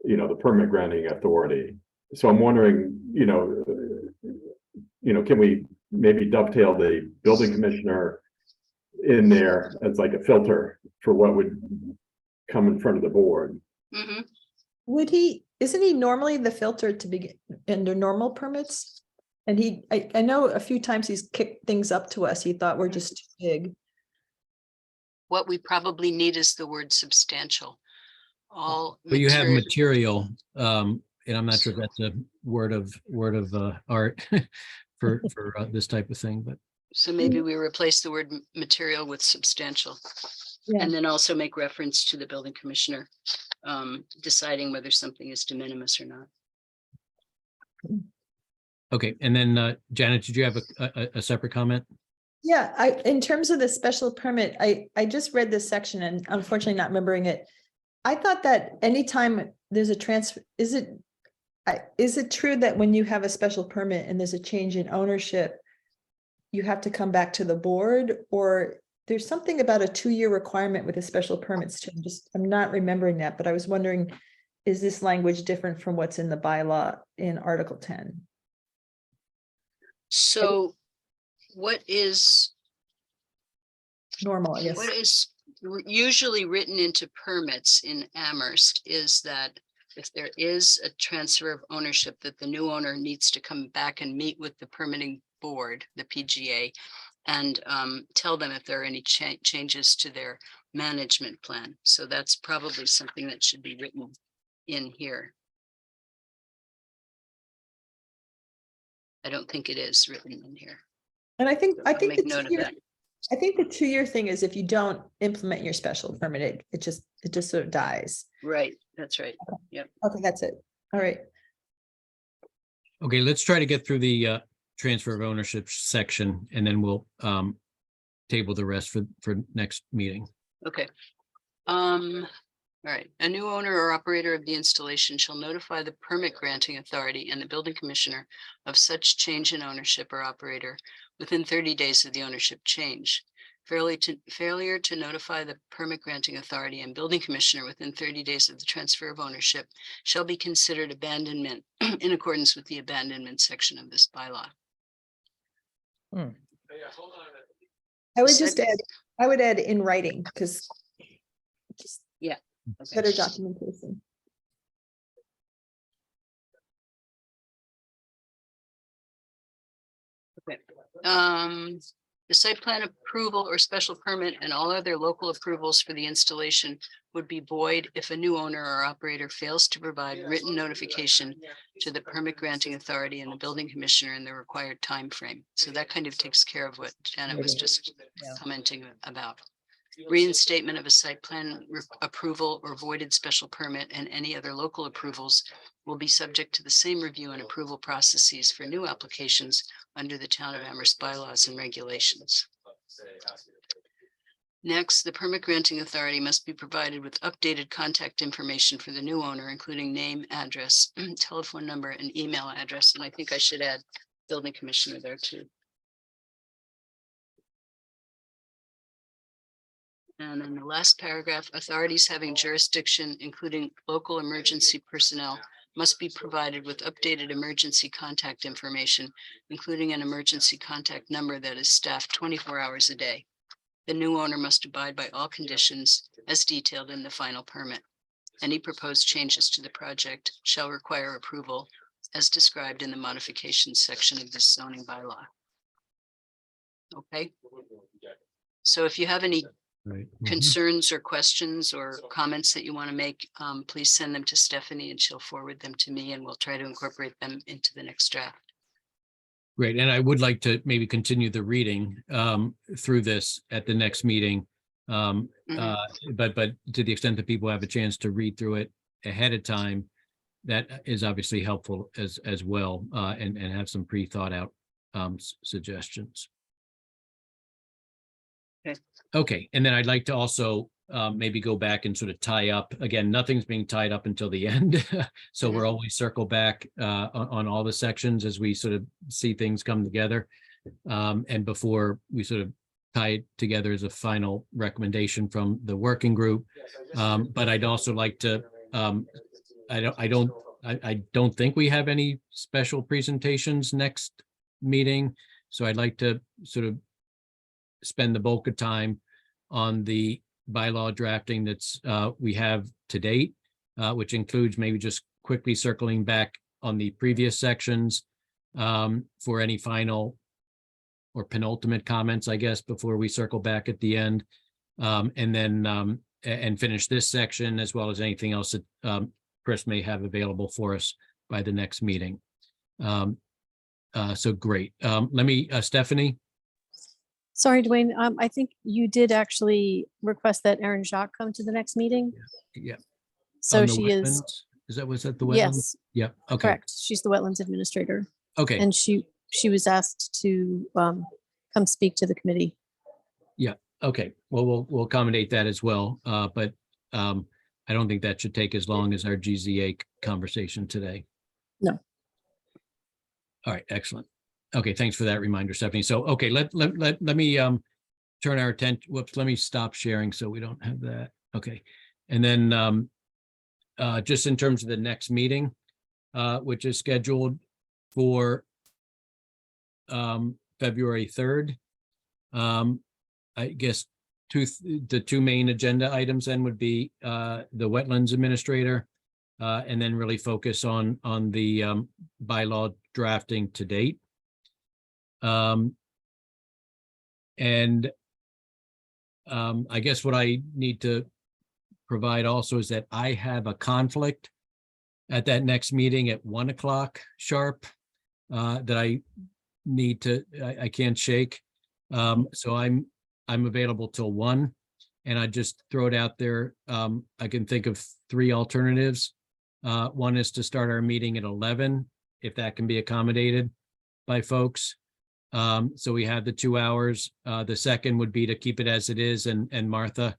the permit granting authority. So I'm wondering, can we maybe dovetail the building commissioner in there as like a filter for what would come in front of the board? mhm. Isn't he normally the filter to begin under normal permits? And I know a few times he's kicked things up to us. He thought we're just too big. What we probably need is the word substantial. All. But you have material- material, and I'm not sure if that's a word of art for this type of thing, but So maybe we replace the word material with substantial. Yeah. And then also make reference to the building commissioner deciding whether something is de minimis or not. okay. And then Janet, did you have a separate comment? Yeah, in terms of the special permit, I just read this section and unfortunately not remembering it. I thought that anytime there's a transfer, is it true that when you have a special permit and there's a change in ownership, you have to come back to the board, or there's something about a 2-year requirement with the special permits too? I'm not remembering that, but I was wondering, is this language different from what's in the bylaw in Article 10? So what is Normal, I guess. what is usually written into permits in Amherst is that if there is a transfer of ownership, that the new owner needs to come back and meet with the permitting board, the PGA, and tell them if there are any changes to their management plan. So that's probably something that should be written in here. I don't think it is written in here. And I think I'll the make note of 2-year that. I think the 2-year thing is if you don't implement your special permit, it just sort of dies. Right, that's right. Okay, that's it. All right. Okay, let's try to get through the transfer of ownership section, and then we'll table the rest for next meeting. Okay. All right, a new owner or operator of the installation shall notify the permit granting authority and the building commissioner of such change in ownership or operator within 30 days of the ownership change. Failure to notify the permit granting authority and building commissioner within 30 days of the transfer of ownership shall be considered abandonment in accordance with the abandonment section of this bylaw. I would Site- just add, I would add in writing because just Okay. better documentation. Okay. The site plan approval or special permit and all other local approvals for the installation would be void if a new owner or operator fails to provide written notification to the permit granting authority and the building commissioner in the required time frame. So that kind of takes care of what Janet was just Yeah. commenting about. Reinstatement of a site plan approval or voided special permit and any other local approvals will be subject to the same review and approval processes for new applications under the Town of Amherst bylaws and regulations. Next, the permit granting authority must be provided with updated contact information for the new owner, including name, address, telephone number, and email address. And I think I should add building commissioner there too. And then the last paragraph, authorities having jurisdiction, including local emergency personnel, must be provided with updated emergency contact information, including an emergency contact number that is staffed 24 hours a day. The new owner must abide by all conditions as detailed in the final permit. Any proposed changes to the project shall require approval as described in the modifications section of this zoning bylaw. Okay. So if you have any Right. concerns or questions or comments that you want to make, please send them to Stephanie and she'll forward them to me and we'll try to incorporate them into the next draft. Great. And I would like to maybe continue the reading through this at the next meeting. But to the extent that people have a chance to read through it ahead of time, that is obviously helpful as well, and have some pre-thought out suggestions. Okay. Okay, and then I'd like to also maybe go back and sort of tie up, again, nothing's being tied up until the end. So we're always circle back on all the sections as we sort of see things come together. And before we sort of tie it together as a final recommendation from the working group. But I'd also like to, I don't think we have any special presentations next meeting. So I'd like to sort of spend the bulk of time on the bylaw drafting that's we have to date, which includes maybe just quickly circling back on the previous sections for any final or penultimate comments, I guess, before we circle back at the end. And then and finish this section as well as anything else that Chris may have available for us by the next meeting. So great. Let me, Stephanie. Sorry, Dwayne, I think you did actually request that Erin Jacques come to the next meeting. Yeah. So On the she is, wetlands? Was that the wetlands? yes, Yeah, okay, correct. She's the wetlands administrator. okay, And she was asked to come speak to the committee. okay. Well, we'll accommodate that as well. But I don't think that should take as long as our GZA conversation today. No. All right, excellent. Okay, thanks for that reminder, Stephanie. So, okay, let me turn our attention, whoops, let me stop sharing so we don't have that. Okay. And then just in terms of the next meeting, which is scheduled for February 3rd. I guess the two main agenda items then would be the wetlands administrator and then really focus on the bylaw drafting to date. And I guess what I need to provide also is that I have a conflict at that next meeting at 1 o'clock sharp that I need to, I can't shake. So I'm available till 1, and I just throw it out there. I can think of 3 alternatives. One is to start our meeting at 11, if that can be accommodated by folks. So we have the 2 hours. The second would be to keep it as it is and Martha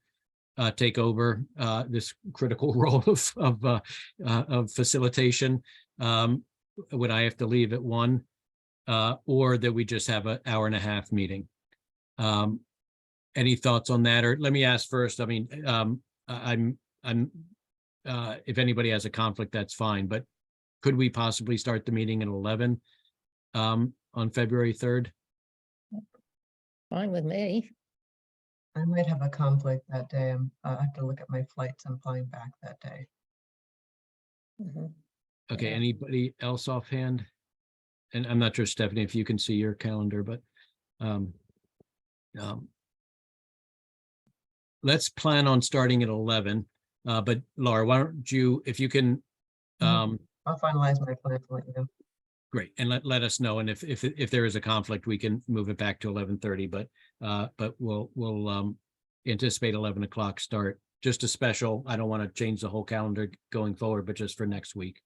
take over this critical role of facilitation when I have to leave at 1, or that we just have an hour-and-a-half meeting. Any thoughts on that? Or let me ask first. I mean, if anybody has a conflict, that's fine. But could we possibly start the meeting at 11 on February 3rd? Fine with me. I might have a conflict that day. I have to look at my flights. I'm flying back that day. Mhm. Okay, Yeah. anybody else offhand? And I'm not sure, Stephanie, if you can see your calendar, but let's plan on starting at 11. But Laura, why don't you, if you can, I'll finalize my plans and let you know. great, and let us know. And if there is a conflict, we can move it back to 11:30. But we'll anticipate 11 o'clock start. Just a special. I don't want to change the whole calendar going forward, but just for next week.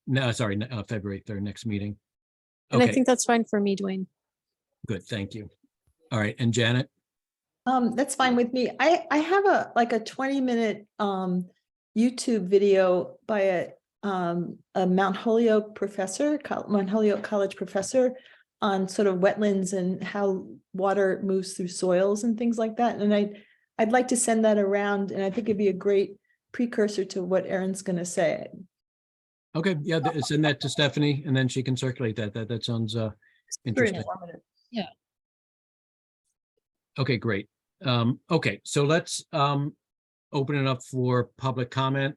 No, sorry, February 3rd, next meeting. And I Okay, think that's fine for me, Dwayne. good, thank you. All right, and Janet? That's fine with me. I have a 20-minute YouTube video by a Mount Holyoke professor, Mount Holyoke College professor, on sort of wetlands and how water moves through soils and things like that. And I'd like to send that around, and I think it'd be a great precursor to what Erin's going to say. Okay, yeah, send that to Stephanie and then she can circulate that. That sounds interesting. informative. Okay, great. Okay, so let's open it up for public comment.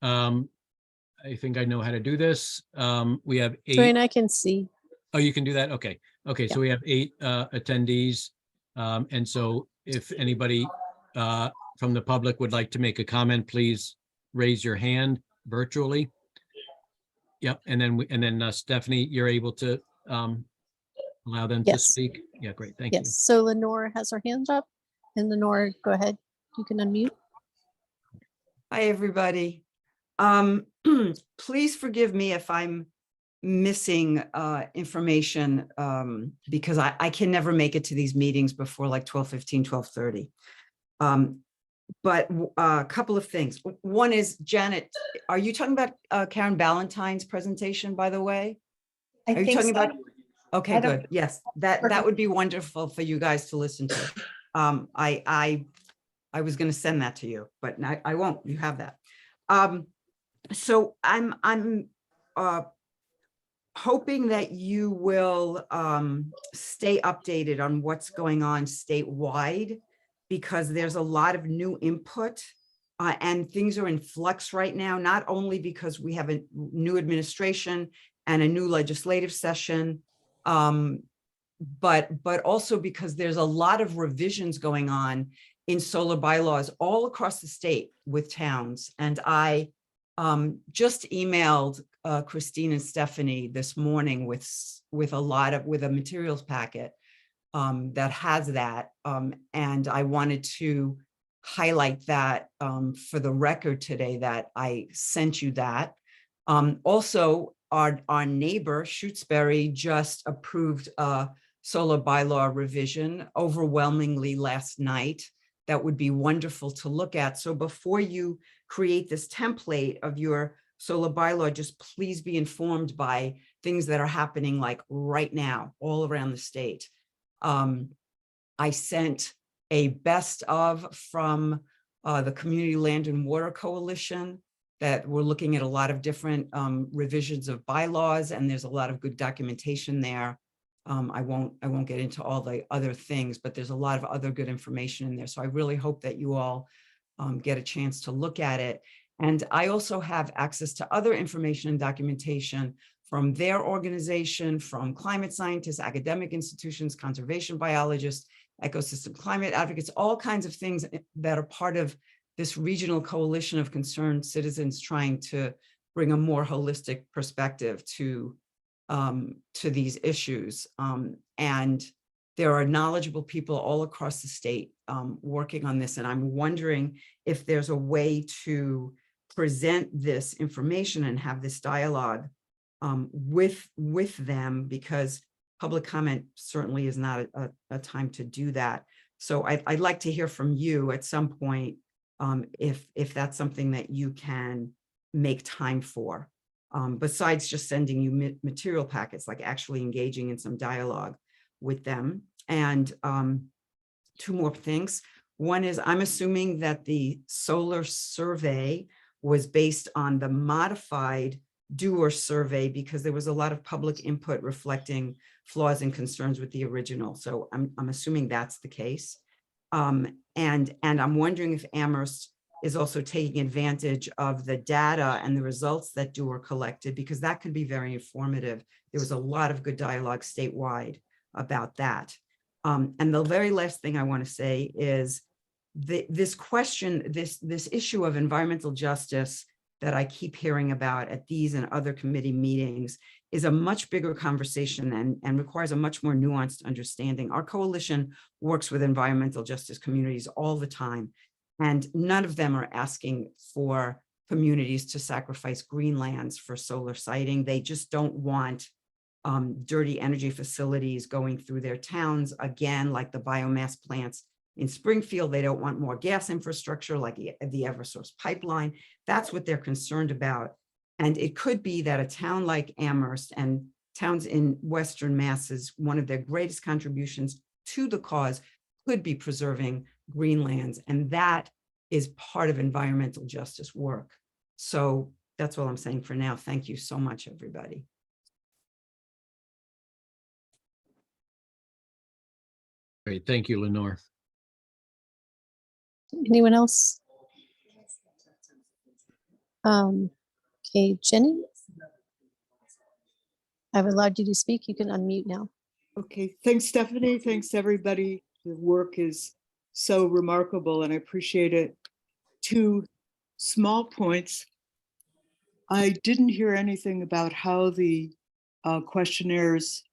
I think I know how to do this. We have 8. Dwayne, I can see. Oh, you can do that? Okay. Okay, so we have 8 attendees. And so if anybody from the public would like to make a comment, please raise your hand virtually. Yep, and then Stephanie, you're able to allow them to Yes. speak? Yeah, great, thank you. Yes, so Lenore has her hand up, and Lenore, go ahead, you can unmute. Hi, everybody. Please forgive me if I'm missing information because I can never make it to these meetings before like 12:15, 12:30. But a couple of things. One is, Janet, are you talking about Karen Ballantyne's presentation, by the way? I Are you think talking so. about? Okay, I don't- good. Yes, that would be wonderful for you guys to listen to. I was going to send that to you, but I won't. You have that. So I'm hoping that you will stay updated on what's going on statewide, because there's a lot of new input and things are in flux right now, not only because we have a new administration and a new legislative session, but also because there's a lot of revisions going on in solar bylaws all across the state with towns. And I just emailed Christine and Stephanie this morning with a materials packet that has that. And I wanted to highlight that for the record today, that I sent you that. Also, our neighbor Shutesbury just approved a solar bylaw revision overwhelmingly last night. That would be wonderful to look at. So before you create this template of your solar bylaw, just please be informed by things that are happening like right now all around the state. I sent a best of from the Community Land and Water Coalition that we're looking at a lot of different revisions of bylaws, and there's a lot of good documentation there. I won't get into all the other things, but there's a lot of other good information in there. So I really hope that you all get a chance to look at it. And I also have access to other information and documentation from their organization, from climate scientists, academic institutions, conservation biologists, ecosystem climate advocates, all kinds of things that are part of this regional coalition of concerned citizens trying to bring a more holistic perspective to these issues. And there are knowledgeable people all across the state working on this. And I'm wondering if there's a way to present this information and have this dialogue with them, because public comment certainly is not a time to do that. So I'd like to hear from you at some point if that's something that you can make time for. Besides just sending you material packets, like actually engaging in some dialogue with them. And two more things. One is, I'm assuming that the solar survey was based on the modified doer survey, because there was a lot of public input reflecting flaws and concerns with the original. So I'm assuming that's the case. And I'm wondering if Amherst is also taking advantage of the data and the results that doer collected, because that could be very informative. There was a lot of good dialogue statewide about that. And the very last thing I want to say is this question, this issue of environmental justice that I keep hearing about at these and other committee meetings is a much bigger conversation and requires a much more nuanced understanding. Our coalition works with environmental justice communities all the time, and none of them are asking for communities to sacrifice green lands for solar siting. They just don't want dirty energy facilities going through their towns. Again, like the biomass plants in Springfield, they don't want more gas infrastructure like the Eversource pipeline. That's what they're concerned about. And it could be that a town like Amherst and towns in Western Mass, one of their greatest contributions to the cause could be preserving green lands. And that is part of environmental justice work. So that's all I'm saying for now. Thank you so much, everybody. Great, thank you, Lenore. Anyone else? Okay, Jenny? I've allowed you to speak. You can unmute now. Okay, thanks, Stephanie. Thanks, everybody. The work is so remarkable and I appreciate it. 2 small points. I didn't hear anything about how the questionnaires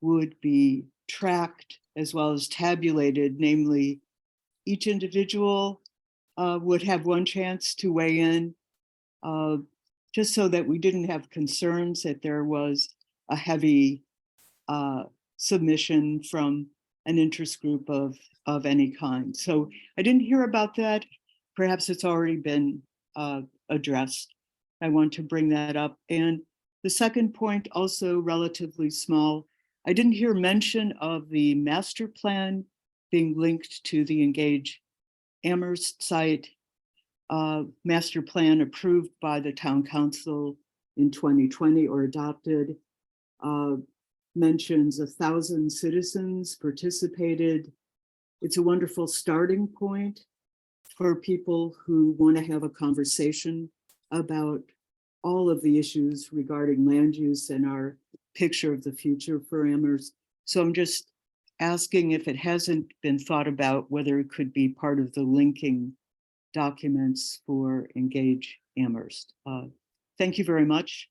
would be tracked as well as tabulated, namely each individual would have one chance to weigh in, just so that we didn't have concerns that there was a heavy submission from an interest group of any kind. So I didn't hear about that. Perhaps it's already been addressed. I want to bring that up. And the second point, also relatively small, I didn't hear mention of the master plan being linked to the Engage Amherst site. Master plan approved by the town council in 2020 or adopted, mentions 1,000 citizens participated. It's a wonderful starting point for people who want to have a conversation about all of the issues regarding land use and our picture of the future for Amherst. So I'm just asking if it hasn't been thought about whether it could be part of the linking documents for Engage Amherst. Thank you very much.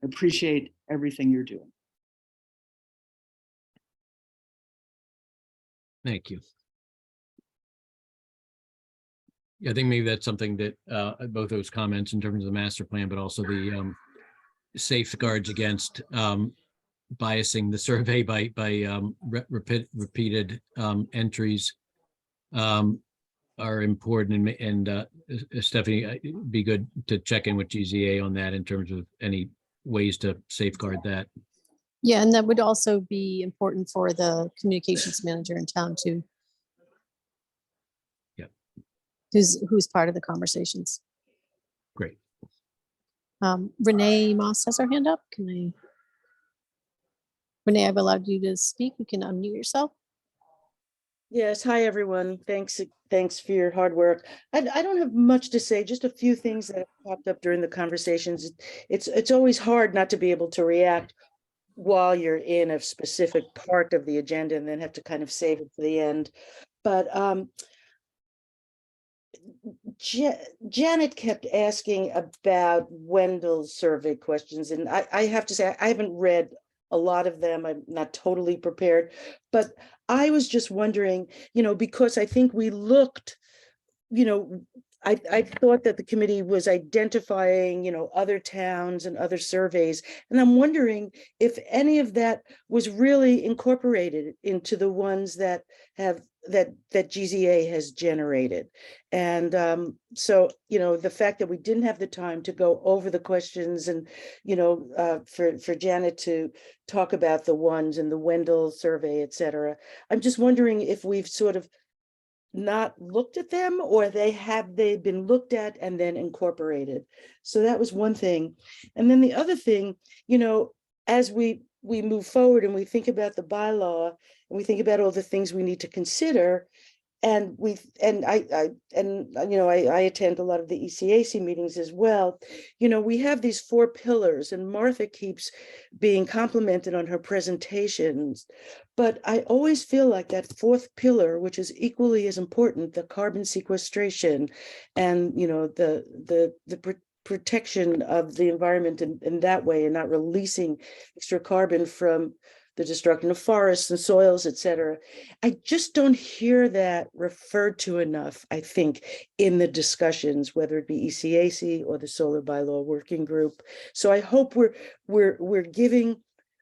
Appreciate everything you're doing. Thank you. Yeah, I think maybe that's something that both those comments in terms of the master plan, but also the safeguards against biasing the survey by repeated entries are important. And Stephanie, it'd be good to check in with GZA on that in terms of any ways to safeguard that. Yeah, and that would also be important for the communications manager in town too. Yep. Who's part of the conversations. Great. Renee Moss has her hand up. Renee, I've allowed you to speak. You can unmute yourself. Yes, hi, everyone. Thanks for your hard work. I don't have much to say, just a few things that popped up during the conversations. It's always hard not to be able to react while you're in a specific part of the agenda and then have to kind of save it for the end. But Janet kept asking about Wendell's survey questions, and I have to say, I haven't read a lot of them. I'm not totally prepared, but I was just wondering, because I think we looked, I thought that the committee was identifying, other towns and other surveys. And I'm wondering if any of that was really incorporated into the ones that GZA has generated. And so, the fact that we didn't have the time to go over the questions and, for Janet to talk about the ones in the Wendell survey, et cetera, I'm just wondering if we've sort of not looked at them, or they've been looked at and then incorporated. So that was one thing. And then the other thing, as we move forward and we think about the bylaw and we think about all the things we need to consider, and I attend a lot of the ECAC meetings as well. We have these 4 pillars, and Martha keeps being complimented on her presentations. But I always feel like that 4th pillar, which is equally as important, the carbon sequestration and, the protection of the environment in that way, and not releasing extra carbon from the destruction of forests and soils, et cetera. I just don't hear that referred to enough, I think, in the discussions, whether it be ECAC or the Solar Bylaw Working Group. So I hope we're giving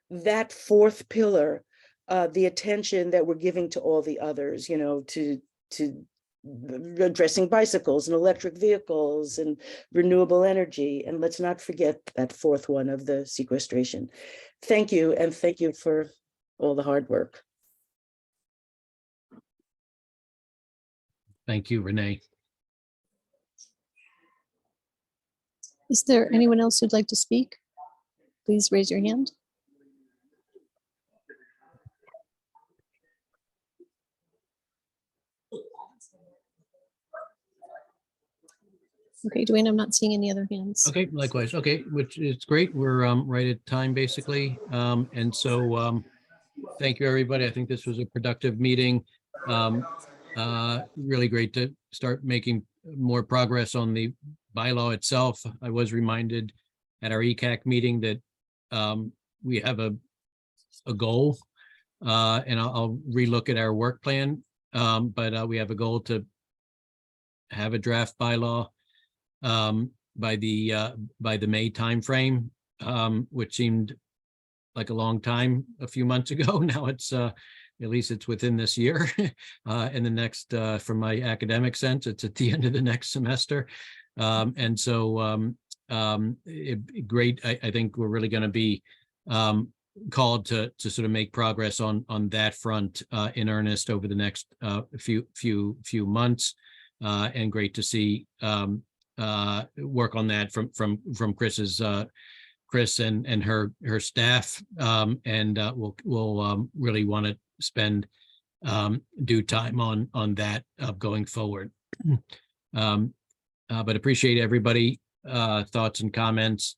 that 4th pillar the attention that we're giving to all the others, to addressing bicycles and electric vehicles and renewable energy. And let's not forget that 4th one of the sequestration. Thank you. And thank you for all the hard work. Thank you, Renee. Is there anyone else who'd like to speak? Please raise your hand. Okay, Dwayne, I'm not seeing any other hands. Okay, likewise. Okay, which is great. We're right at time basically. And so thank you, everybody. I think this was a productive meeting. Really great to start making more progress on the bylaw itself. I was reminded at our ECAC meeting that we have a a goal. And I'll relook at our work plan. But we have a goal to have a draft bylaw by the May timeframe, which seemed like a long time a few months ago. Now it's at least it's within this year. And the next, from my academic sense, it's at the end of the next semester. And so great. I think we're really going to be called to sort of make progress on that front in earnest over the next few months. And great to see work on that from Chris and her staff. And we'll really want to spend due time on that going forward. But appreciate everybody thoughts and comments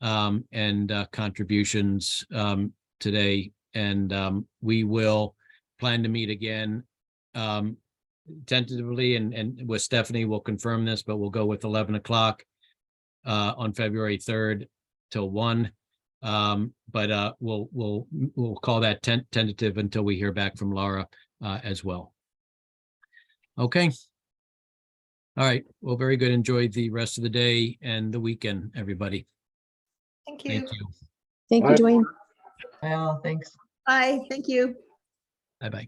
and contributions today. And we will plan to meet again tentatively, and with Stephanie, we'll confirm this, but we'll go with 11 o'clock on February 3rd till 1. But we'll call that tentative until we hear back from Laura as well. Okay. All right. Well, very good. Enjoy the rest of the day and the weekend, everybody. Thank you. Thank you. Thank you, Bye. Dwayne. Well, thanks. Bye. Thank you. Bye-bye.